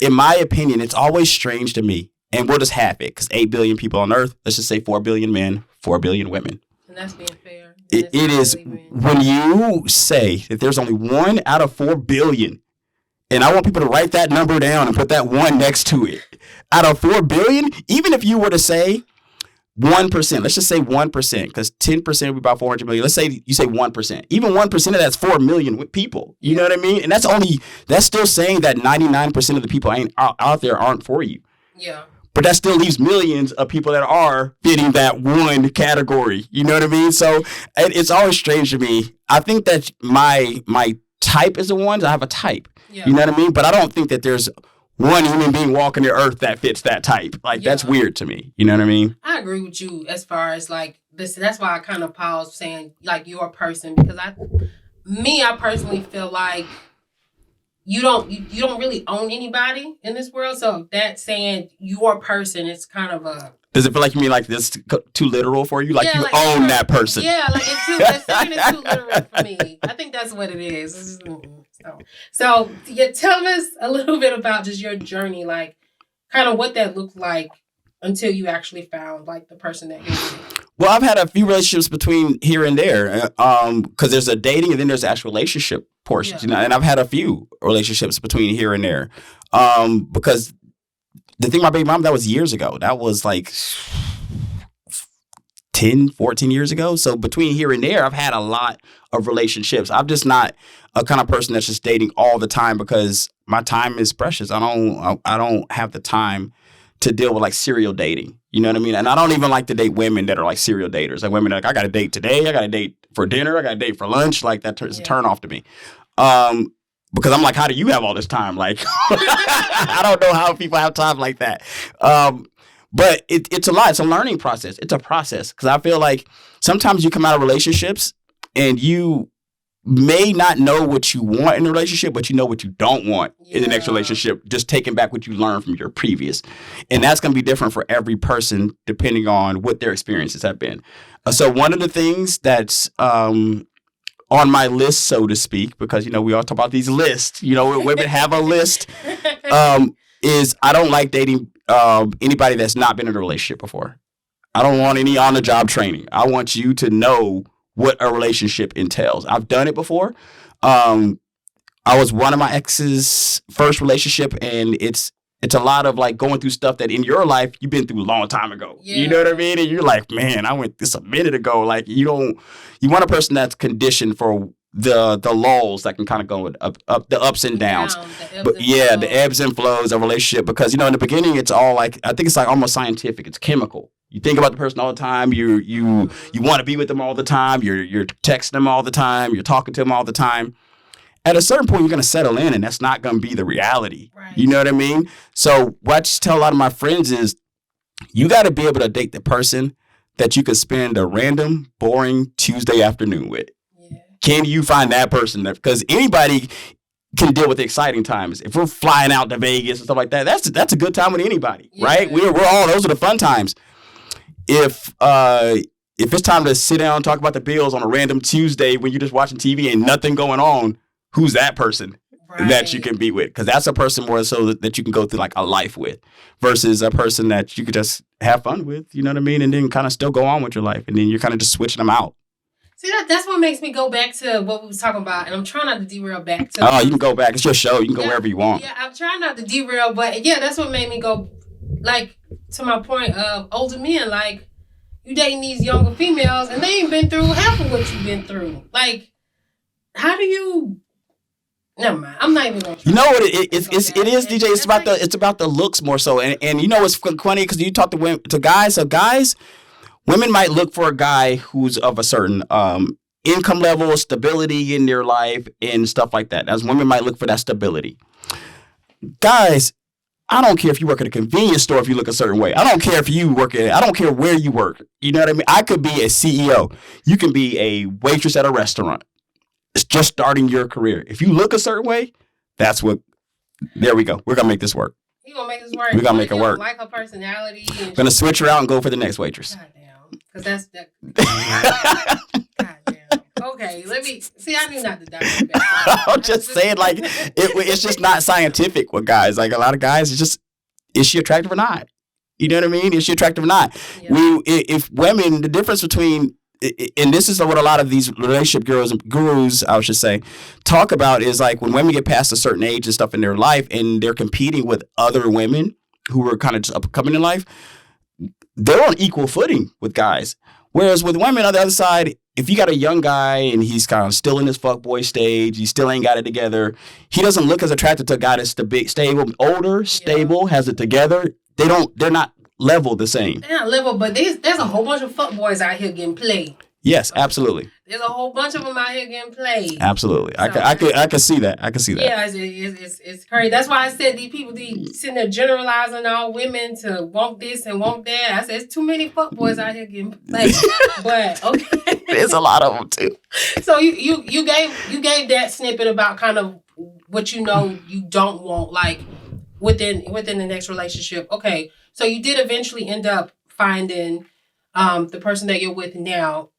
in my opinion, it's always strange to me, and we'll just have it, because 8 billion people on Earth, let's just say 4 billion men, 4 billion women. And that's being fair. It is, when you say that there's only 1 out of 4 billion, and I want people to write that number down and put that 1 next to it. Out of 4 billion, even if you were to say 1%, let's just say 1%, because 10% would be about 400 million. Let's say you say 1%. Even 1% of that's 4 million people. You know what I mean? And that's still saying that 99% of the people out there aren't for you. Yeah. But that still leaves millions of people that are fitting that one category. You know what I mean? So it's always strange to me. I think that my type is the ones. I have a type. Yeah. You know what I mean? But I don't think that there's one human being walking the earth that fits that type. Like, that's weird to me. You know what I mean? I agree with you as far as like this. That's why I kind of paused saying like your person, because I personally feel like you don't really own anybody in this world. So that saying your person is kind of a. Does it feel like you mean like this too literal for you? Like you like, own that person? Yeah, like that saying is too literal for me. I think that's what it is. So yeah, tell us a little bit about just your journey, like kind of what that looked like until you actually found like the person that you're with. Well, I've had a few relationships between here and there, because there's a dating and then there's actual relationship portions, you know. And I've had a few relationships between here and there, because the thing, my baby mom, that was years ago. That was like 10, 14 years ago. So between here and there, I've had a lot of relationships. I'm just not a kind of person that's just dating all the time because my time is precious. I don't have the time to deal with like serial dating. You know what I mean? And I don't even like to date women that are like serial daters. Like women that are like, I got to date today. I got to date for dinner. I got to date for lunch. Like that is a turn off to me. Because I'm like, how do you have all this time? Like, I don't know how people have time like that. But it's a lot. It's a learning process. It's a process. Because I feel like sometimes you come out of relationships and you may not know what you want in a relationship, but you know what you don't want in the next relationship, just taking back what you learned from your previous. And that's going to be different for every person depending on what their experiences have been. So one of the things that's on my list, so to speak, because, you know, we all talk about these lists, you know, women have a list, is I don't like dating anybody that's not been in a relationship before. I don't want any on-the-job training. I want you to know what a relationship entails. I've done it before. I was one of my ex's first relationship, and it's a lot of like going through stuff that in your life you've been through a long time ago. Yeah. You know what I mean? And you're like, man, I went this a minute ago. Like you want a person that's conditioned for the lulls that can kind of go up the ups and downs. The ebbs and flows of a relationship, because, you know, in the beginning it's all like, I think it's like almost scientific. It's chemical. You think about the person all the time. You want to be with them all the time. You're texting them all the time. You're talking to them all the time. At a certain point, you're going to settle in, and that's not going to be the reality. Right. You know what I mean? So what I just tell a lot of my friends is you got to be able to date the person that you could spend a random, boring Tuesday afternoon with. Yeah. Can you find that person? Because anybody can deal with the exciting times. If we're flying out to Vegas and stuff like that, that's a good time with anybody, right? We're all, those are the fun times. If it's time to sit down and talk about the Bills on a random Tuesday when you're just watching TV and nothing going on, who's that person that you can be with? Because that's a person more so that you can go through like a life with, versus a person that you could just have fun with, you know what I mean? And then kind of still go on with your life. And then you're kind of just switching them out. See, that's what makes me go back to what we was talking about. And I'm trying not to derail back to. Oh, you can go back. It's your show. You can go wherever you want. Yeah, I'm trying not to derail. But yeah, that's what made me go, like, to my point of older men. Like, you dating these younger females and they ain't been through half of what you've been through. Like, how do you... Never mind. I'm not even going to. You know what it is, DJ. It's about the looks more so, and you know what's funny, because you talk to guys. So guys, women might look for a guy who's of a certain income level, stability in their life, and stuff like that. As women might look for that stability. Guys, I don't care if you work at a convenience store if you look a certain way. I don't care if you work I don't care where you work. You know what I mean? I could be a CEO. You can be a waitress at a restaurant. It's just starting your career. If you look a certain way, there we go. We're going to make this work. You're going to make this work. We're going to make it work. Like her personality. We're going to switch her out and go for the next waitress. God damn. Because that's that. God damn. Okay, let me see. I knew not to dive back. I'm just saying, like, it's just not scientific with guys. Like, a lot of guys, it's just, is she attractive or not? You know what I mean? Is she attractive or not? Yeah. If women, the difference between, and this is what a lot of these relationship gurus, I should say, talk about, is like when women get past a certain age and stuff in their life and they're competing with other women who are kind of just upcoming in life, they're on equal footing with guys. Whereas with women on the other side, if you got a young guy and he's kind of still in his fuckboy stage, he still ain't got it together, he doesn't look as attractive to a guy that's stable, has it together. They're not level the same. They're not level, but there's a whole bunch of fuckboys out here getting played. Yes, absolutely. There's a whole bunch of them out here getting played. Absolutely. So, I can see that. I can see that. Yeah, it's crazy. That's why I said these people sitting there generalizing all women to want this and want that. I said it's too many fuckboys out here getting played. But okay, there's a lot of them too. So you gave that snippet about kind of what you don't want, like within the next relationship. Okay, so you did eventually end up finding the person that you're with now.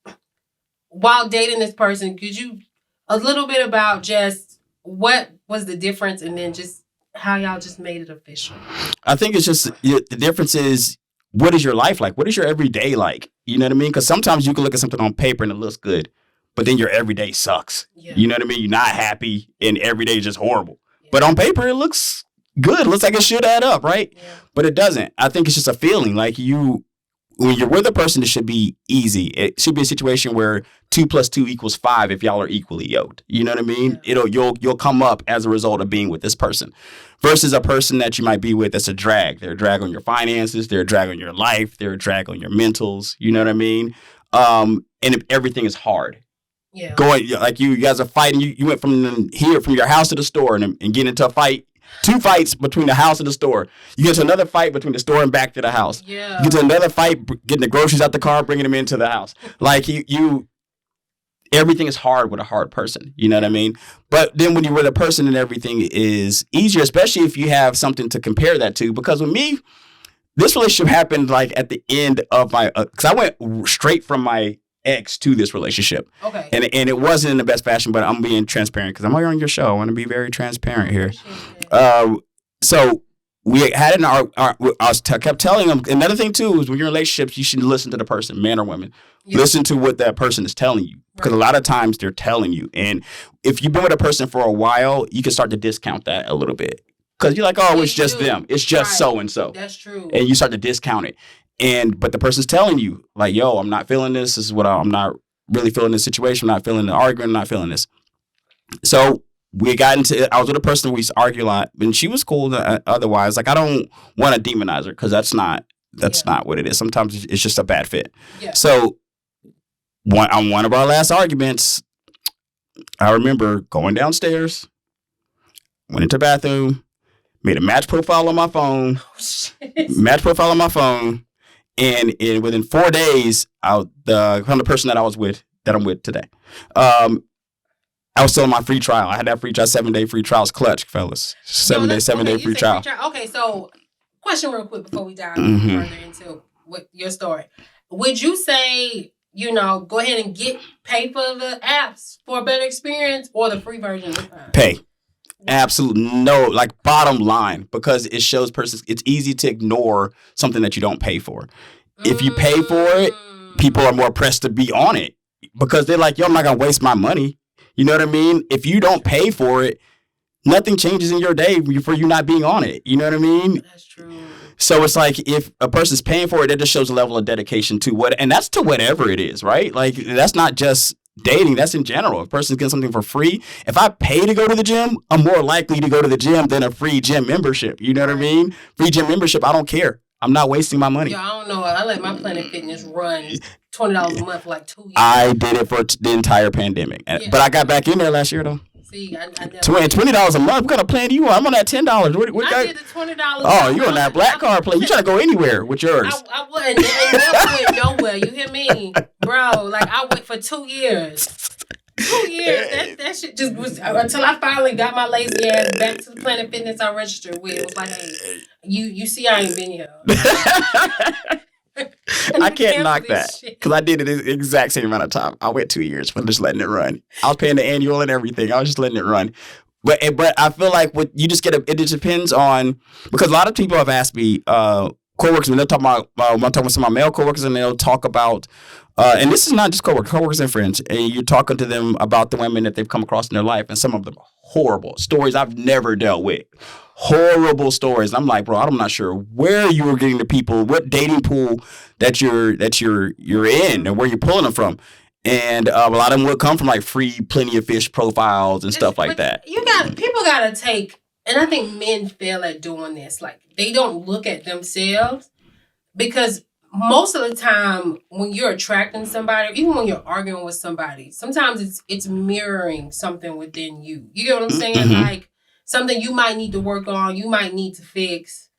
While dating this person, could you a little bit about just what was the difference, and then just how y'all just made it official? I think it's just the difference is, what is your life like? What is your everyday like? You know what I mean? Because sometimes you can look at something on paper and it looks good, but then your everyday sucks. Yeah. You know what I mean? You're not happy and every day is just horrible. Yeah. But on paper, it looks good. It looks like it should add up, right? Yeah. But it doesn't. I think it's just a feeling. Like when you're with a person, it should be easy. It should be a situation where 2 + 2 = 5 if y'all are equally yoked. You know what I mean? Yeah. You'll come up as a result of being with this person, versus a person that you might be with that's a drag. They're a drag on your finances. They're a drag on your life. They're a drag on your mentals. You know what I mean? And if everything is hard. Yeah. Going like you guys are fighting. You went from your house to the store and get into a fight. 2 fights between the house and the store. You get to another fight between the store and back to the house. Yeah. You get to another fight getting the groceries out the car, bringing them into the house. Like you everything is hard with a hard person. You know what I mean? But then when you're with a person and everything is easier, especially if you have something to compare that to. Because with me, this relationship happened like at the end of my, because I went straight from my ex to this relationship. Okay. And it wasn't in the best fashion, but I'm being transparent because I'm here on your show. I want to be very transparent here. So we had kept telling them. Another thing too is when you're in relationships, you should listen to the person, man or woman. Yeah. Listen to what that person is telling you, because a lot of times they're telling you. And if you've been with a person for a while, you can start to discount that a little bit, because you're like, oh, it's just them. It's just so and so. That's true. And you start to discount it. But the person's telling you, like, yo, I'm not feeling this. This is what I'm not really feeling this situation. I'm not feeling the argument. I'm not feeling this. So I was with a person, we used to argue a lot, and she was cool otherwise. Like, I don't want to demonize her, because that's not what it is. Sometimes it's just a bad fit. Yeah. So on one of our last arguments, I remember going downstairs, went into the bathroom, made a match profile on my phone. And within 4 days, the person that I'm with today, I was still on my free trial. I had that free trial, 7-day free trials, clutch, fellas. 7-day free trial. Okay, so question real quick before we dive further into your story. Would you say, go ahead and pay for the apps for a better experience, or the free version? Pay. Absolutely no, like, bottom line, because it shows persons it's easy to ignore something that you don't pay for. If you pay for it, people are more pressed to be on it, because they're like, yo, I'm not gonna waste my money. You know what I mean? If you don't pay for it, nothing changes in your day for you not being on it. You know what I mean? That's true. So it's like, if a person's paying for it, that just shows a level of dedication to and that's to whatever it is, right? Like, that's not just dating, that's in general. If a person's getting something for free, if I pay to go to the gym, I'm more likely to go to the gym than a free gym membership. You know what I mean? Free gym membership, I don't care. I'm not wasting my money. Yeah, I don't know. I let my Planet Fitness run $20 a month for like 2 years. I did it for the entire pandemic. Yeah. But I got back in there last year, though. See, I $20 a month. What kind of plan do you want? I'm on that $10. I did the $20. Oh, you on that black card plan? You trying to go anywhere with yours? I wouldn't. I went nowhere. You hear me, bro? Like, I went for 2 years. 2 years. That shit just was until I finally got my lazy ass back to the Planet Fitness I registered with. It was like, hey, you see, I ain't been here. I can't knock that, because I did it the exact same amount of time. I went 2 years for just letting it run. I was paying the annual and everything. I was just letting it run. But I feel like what you just it just depends on, because a lot of people have asked me, coworkers, when they'll talk about, when I'm talking with some of my male coworkers, and they'll talk about, and this is not just coworkers and friends, and you're talking to them about the women that they've come across in their life, and some of them are horrible stories I've never dealt with. Horrible stories. I'm like, bro, I'm not sure where you were getting the people, what dating pool that you're in, and where you're pulling them from. And a lot of them would come from like free Plenty of Fish profiles and stuff like that. People gotta take, and I think men fail at doing this. Like, they don't look at themselves, because most of the time when you're attracting somebody, even when you're arguing with somebody, sometimes it's mirroring something within you. You get what I'm saying? Mm-hmm. Like something you might need to work on, you might need to fix.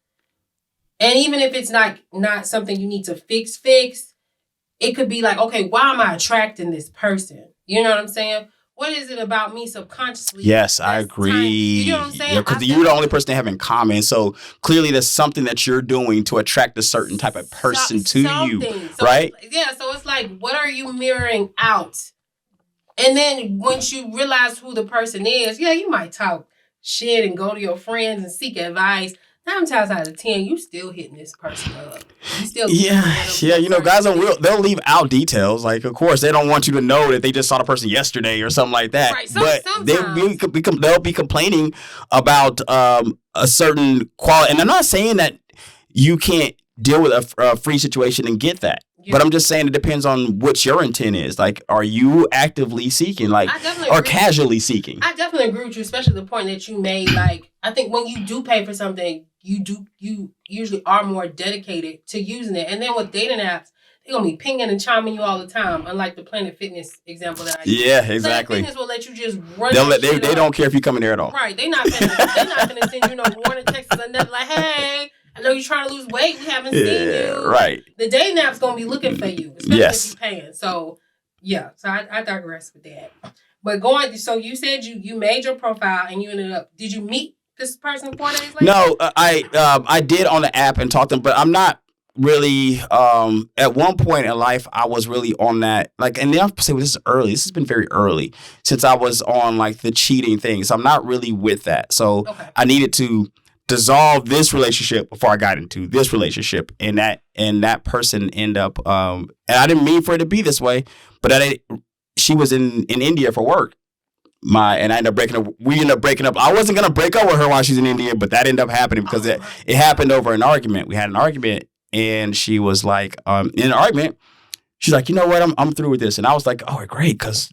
And even if it's not something you need to fix, it could be like, okay, why am I attracting this person? You know what I'm saying? What is it about me subconsciously? Yes, I agree. You know what I'm saying? Yeah, because you're the only person they have in common. So clearly, there's something that you're doing to attract a certain type of person to you, right? Yeah. So it's like, what are you mirroring out? And then once you realize who the person is, yeah, you might talk shit and go to your friends and seek advice. 9 times out of 10, you still hitting this person up. You still yeah. You know, guys they'll leave out details. Like, of course, they don't want you to know that they just saw the person yesterday or something like that. Right. But they'll be complaining about a certain quality. And I'm not saying that you can't deal with a free situation and get that. Yeah. But I'm just saying it depends on what your intent is. Like, are you actively seeking, like, or casually seeking? I definitely agree with you, especially the point that you made. Like, I think when you do pay for something, you usually are more dedicated to using it. And then with dating apps, they're gonna be pinging and chiming you all the time. Unlike the Planet Fitness example that I used. Yeah, exactly. Planet Fitness will let you just run. They don't care if you come in there at all. Right? They're not gonna send you no warning texts or nothing like, hey, I know you're trying to lose weight. We haven't seen you. Right. The dating app's gonna be looking for you, especially if you're paying. So yeah. So I digress with that. But so you said you made your profile and you ended up. Did you meet this person 4 days later? No, I did on the app and talked to them, but I'm not really. At one point in life, I was really on that. Like, and then I'll say, well, this is early. This has been very early since I was on like the cheating thing. So I'm not really with that. So I needed to dissolve this relationship before I got into this relationship, and that person end up. And I didn't mean for it to be this way, but she was in India for work. I ended up breaking up. We ended up breaking up. I wasn't gonna break up with her while she's in India, but that ended up happening because it happened over an argument. We had an argument, and she was like, in an argument, she's like, you know what, I'm through with this, and I was like, oh, great, because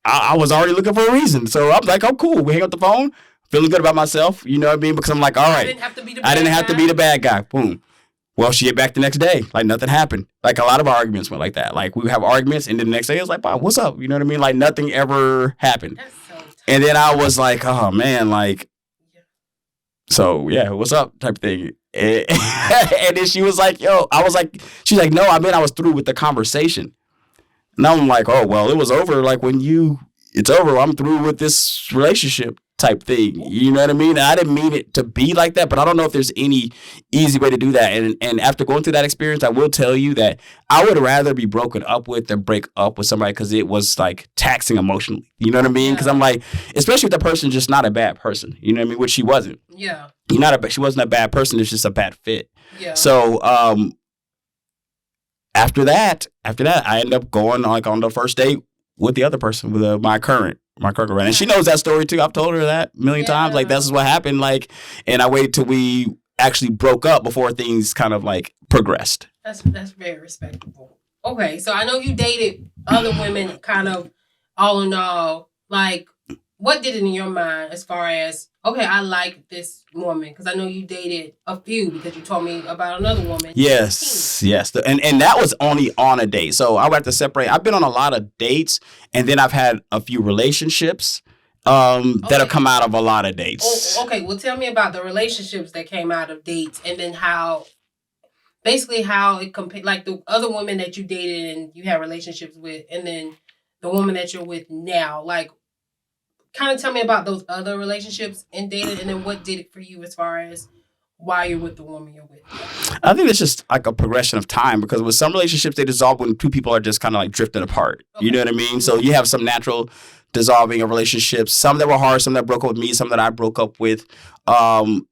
I was already looking for a reason. So I was like, oh, cool. We hang up the phone, feeling good about myself. You know what I mean? Because I'm like, all right, I didn't have to be the bad guy. Boom. Well, she get back the next day, like nothing happened. Like a lot of our arguments went like that. Like we would have arguments, and then the next day it was like, "Bob, what's up?" You know what I mean? Like nothing ever happened. That's so tough. And then I was like, "Oh man, like, so yeah, what's up?" type of thing. And then she was like, "Yo," I was like, she's like, "No, I mean I was through with the conversation." And I'm like, "Oh well, it was over. Like when it's over. I'm through with this relationship." Type thing, you know what I mean? I didn't mean it to be like that, but I don't know if there's any easy way to do that. And after going through that experience, I will tell you that I would rather be broken up with than break up with somebody because it was like taxing emotionally. You know what I mean? Because I'm like, especially if the person's just not a bad person. You know what I mean? Which she wasn't. Yeah. She wasn't a bad person. It's just a bad fit. Yeah. So after that, I ended up going like on the first date with the other person, with my current girlfriend. And she knows that story too. I've told her that a million times. Like, this is what happened. Like, and I waited till we actually broke up before things kind of like progressed. That's very respectable. Okay, so I know you dated other women kind of all in all. Like, what did it in your mind as far as, okay, I like this woman? Because I know you dated a few because you told me about another woman. Yes. And that was only on a date. So I would have to separate. I've been on a lot of dates, and then I've had a few relationships that have come out of a lot of dates. Oh, okay, well, tell me about the relationships that came out of dates, and then how it compared, like the other women that you dated and you had relationships with, and then the woman that you're with now. Like, kind of tell me about those other relationships and dating, and then what did it for you as far as why you're with the woman you're with. I think it's just like a progression of time, because with some relationships, they dissolve when two people are just kind of like drifting apart. Okay. You know what I mean? So you have some natural dissolving of relationships, some that were hard, some that broke up with me, some that I broke up with. And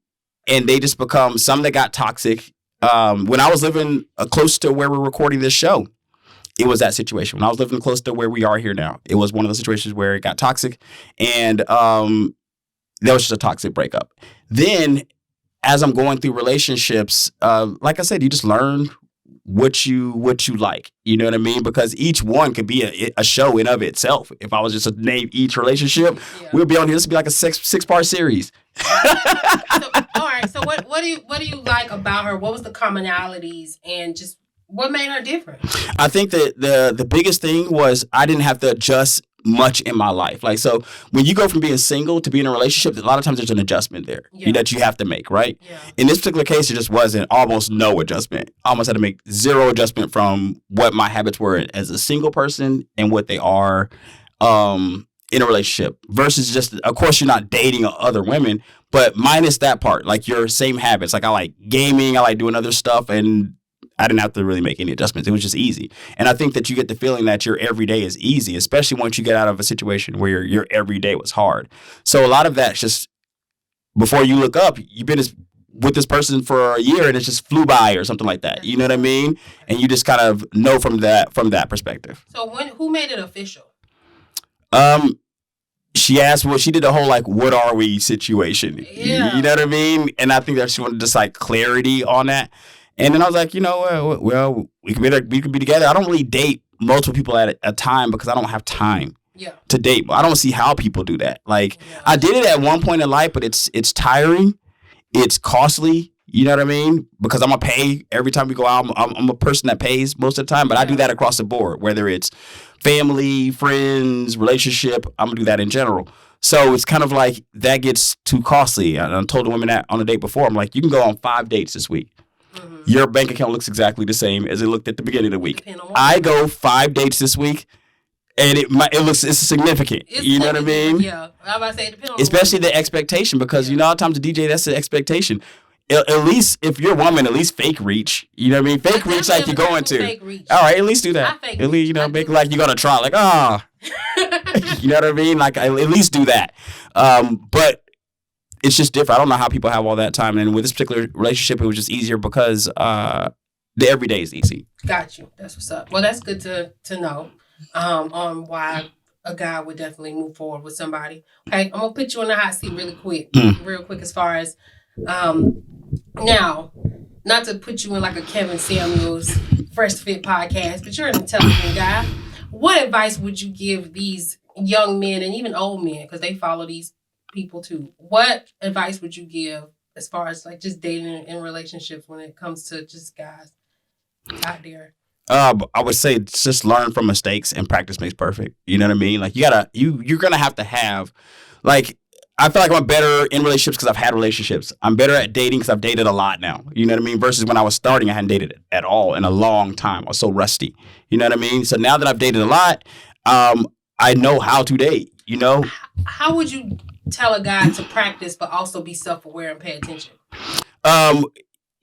they just become some that got toxic. When I was living close to where we're recording this show, it was that situation. When I was living close to where we are here now, it was one of those situations where it got toxic, and that was just a toxic breakup. Then, as I'm going through relationships, like I said, you just learn what you like. You know what I mean? Because each one could be a show in of itself. If I was just to name each relationship, we'd be on here. This would be like a six-part series. All right. So what do you like about her? What was the commonalities, and just What made her different? I think that the biggest thing was I didn't have to adjust much in my life. Like, so when you go from being single to being in a relationship, a lot of times there's an adjustment there that you have to make, right? Yeah. In this particular case, there just wasn't almost no adjustment. I almost had to make zero adjustment from what my habits were as a single person and what they are in a relationship versus just, of course, you're not dating other women, but minus that part, like your same habits. Like I like gaming, I like doing other stuff, and I didn't have to really make any adjustments. It was just easy. And I think that you get the feeling that your everyday is easy, especially once you get out of a situation where your everyday was hard. So a lot of that's just before you look up, you've been with this person for a year and it just flew by or something like that. You know what I mean? And you just kind of know from that perspective. So who made it official? She asked, well, she did the whole like, what are we situation? Yeah. You know what I mean? And I think that she wanted just like clarity on that. And then I was like, well, we could be together. I don't really date multiple people at a time because I don't have time to date. I don't see how people do that. Like I did it at one point in life, but it's tiring. It's costly. You know what I mean? Because I'm going to pay every time we go out. I'm a person that pays most of the time, but I do that across the board, whether it's family, friends, relationship. I'm going to do that in general. So it's kind of like that gets too costly. I told the women that on a date before. I'm like, you can go on 5 dates this week. Mm-hmm. Your bank account looks exactly the same as it looked at the beginning of the week. I go 5 dates this week. And it's significant. You know what I mean? Yeah. I was about to say, it depends on especially the expectation, because you know, a lot of times the DJ, that's the expectation. At least if you're a woman, at least fake reach. You know what I mean? Fake reach like you're going to. All right, at least do that. At least, make like you're going to try. Like, you know what I mean? Like, at least do that. But it's just different. I don't know how people have all that time. And with this particular relationship, it was just easier because the everyday is easy. Got you. That's what's up. Well, that's good to know. On why a guy would definitely move forward with somebody. Okay, I'm gonna put you in the hot seat really quick, as far as now, not to put you in like a Kevin Samuels Fresh Fit podcast, but you're an intelligent guy. What advice would you give these young men and even old men, because they follow these people too? What advice would you give as far as like just dating and relationships when it comes to just guys out there? I would say just learn from mistakes and practice makes perfect. You know what I mean? Like you're gonna have to have, like, I feel like I'm better in relationships because I've had relationships. I'm better at dating because I've dated a lot now. You know what I mean? Versus when I was starting, I hadn't dated at all in a long time. I was so rusty. You know what I mean? So now that I've dated a lot, I know how to date. You know? How would you tell a guy to practice but also be self-aware and pay attention?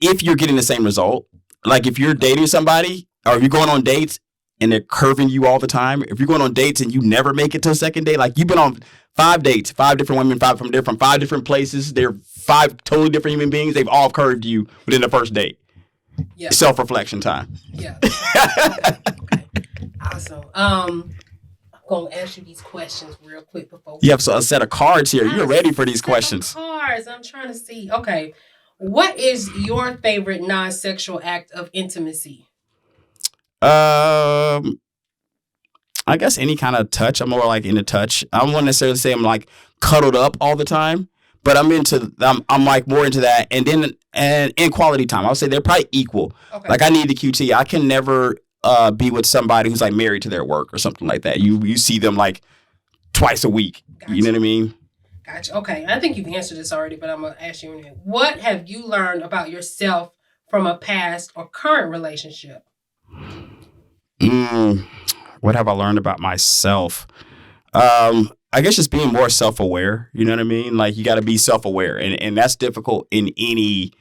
If you're getting the same result, like if you're dating somebody, or if you're going on dates and they're curving you all the time, if you're going on dates and you never make it to a second date, like you've been on 5 dates, 5 different women, 5 from 5 different places, they're 5 totally different human beings, they've all curved you within the first date. Yeah. Self-reflection time. Yeah. Okay. Awesome. I'm going to ask you these questions real quick before. You have a set of cards here. You're ready for these questions. Cards. I'm trying to see. Okay. What is your favorite non-sexual act of intimacy? I guess any kind of touch. I'm more like into touch. I don't want to necessarily say I'm like cuddled up all the time, but I'm like more into that. And then and quality time. I would say they're probably equal. Okay. Like I need the QT. I can never be with somebody who's like married to their work or something like that. You see them like twice a week. Gotcha. You know what I mean? Gotcha. Okay. I think you've answered this already, but I'm gonna ask you again. What have you learned about yourself from a past or current relationship? What have I learned about myself? I guess just being more self-aware. You know what I mean? Like you got to be self-aware, and that's difficult in any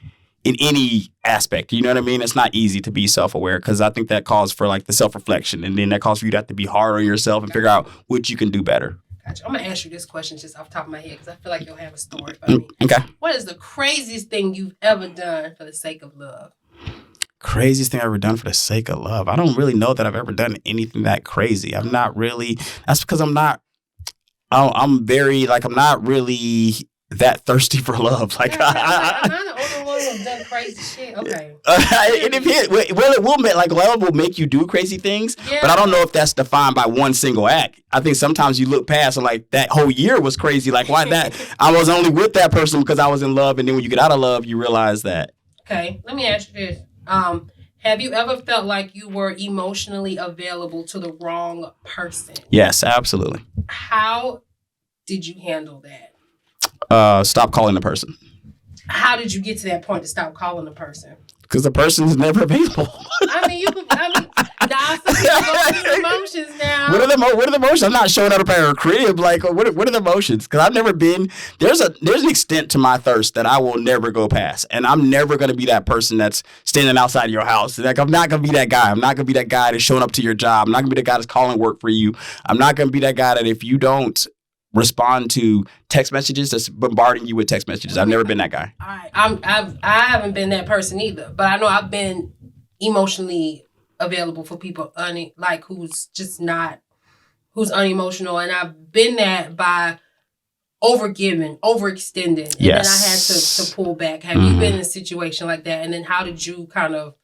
aspect. You know what I mean? It's not easy to be self-aware because I think that calls for like the self-reflection, and then that calls for you to have to be hard on yourself and figure out what you can do better. Gotcha. I'm gonna ask you this question just off the top of my head because I feel like you'll have a story for me. Okay. What is the craziest thing you've ever done for the sake of love? Craziest thing I've ever done for the sake of love. I don't really know that I've ever done anything that crazy. I'm not really. That's because I'm not really that thirsty for love. Like I'm not the only one who's done crazy shit. Okay. Love will make you do crazy things, but I don't know if that's defined by one single act. I think sometimes you look past and like that whole year was crazy. Like why that? I was only with that person because I was in love, and then when you get out of love, you realize that. Okay. Let me ask you this. Have you ever felt like you were emotionally available to the wrong person? Yes, absolutely. How did you handle that? Stop calling the person. How did you get to that point to stop calling the person? Because the person's never available. I mean, now some people go through these emotions now. What are the emotions? I'm not showing up at her crib. Like, what are the emotions? Because I've never been. There's an extent to my thirst that I will never go past, and I'm never gonna be that person that's standing outside your house. Like, I'm not gonna be that guy. I'm not gonna be that guy that's showing up to your job. I'm not gonna be the guy that's calling work for you. I'm not gonna be that guy that if you don't respond to text messages, that's bombarding you with text messages. I've never been that guy. All right, I haven't been that person either, but I know I've been emotionally available for people who's unemotional, and I've been that by overgiving, overextending, and then I had to pull back. Have you been in a situation like that? And then how did you kind of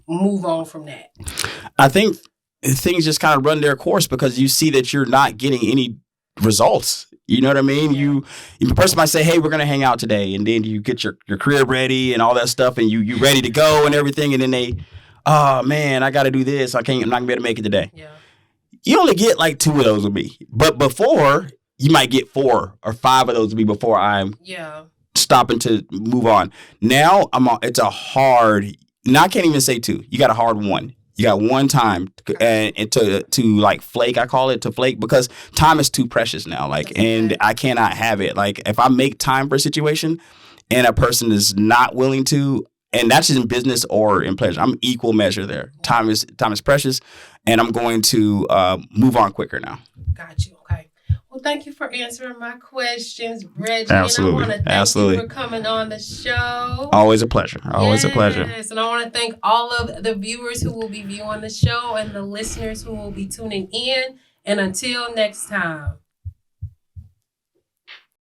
move on from that? I think things just kind of run their course because you see that you're not getting any results. You know what I mean? Yeah. The person might say, hey, we're going to hang out today. And then you get your crib ready and all that stuff. And you ready to go and everything. And then they, oh, man, I got to do this. I'm not going to be able to make it today. Yeah. You only get like 2 of those with me. But before, you might get 4 or 5 of those with me before I'm stopping to move on. Now, it's a hard, now I can't even say 2. You got a hard 1. You got one time and to like flake, I call it, to flake, because time is too precious now. Like, and I cannot have it. Like, if I make time for a situation and a person is not willing to, and that's just in business or in pleasure, I'm equal measure there. Time is precious, and I'm going to move on quicker now. Got you. Okay. Well, thank you for answering my questions, Reggie. Absolutely. And I want to thank you for coming on the show. Always a pleasure. Always a pleasure. Yes, and I want to thank all of the viewers who will be viewing the show and the listeners who will be tuning in. And until next time.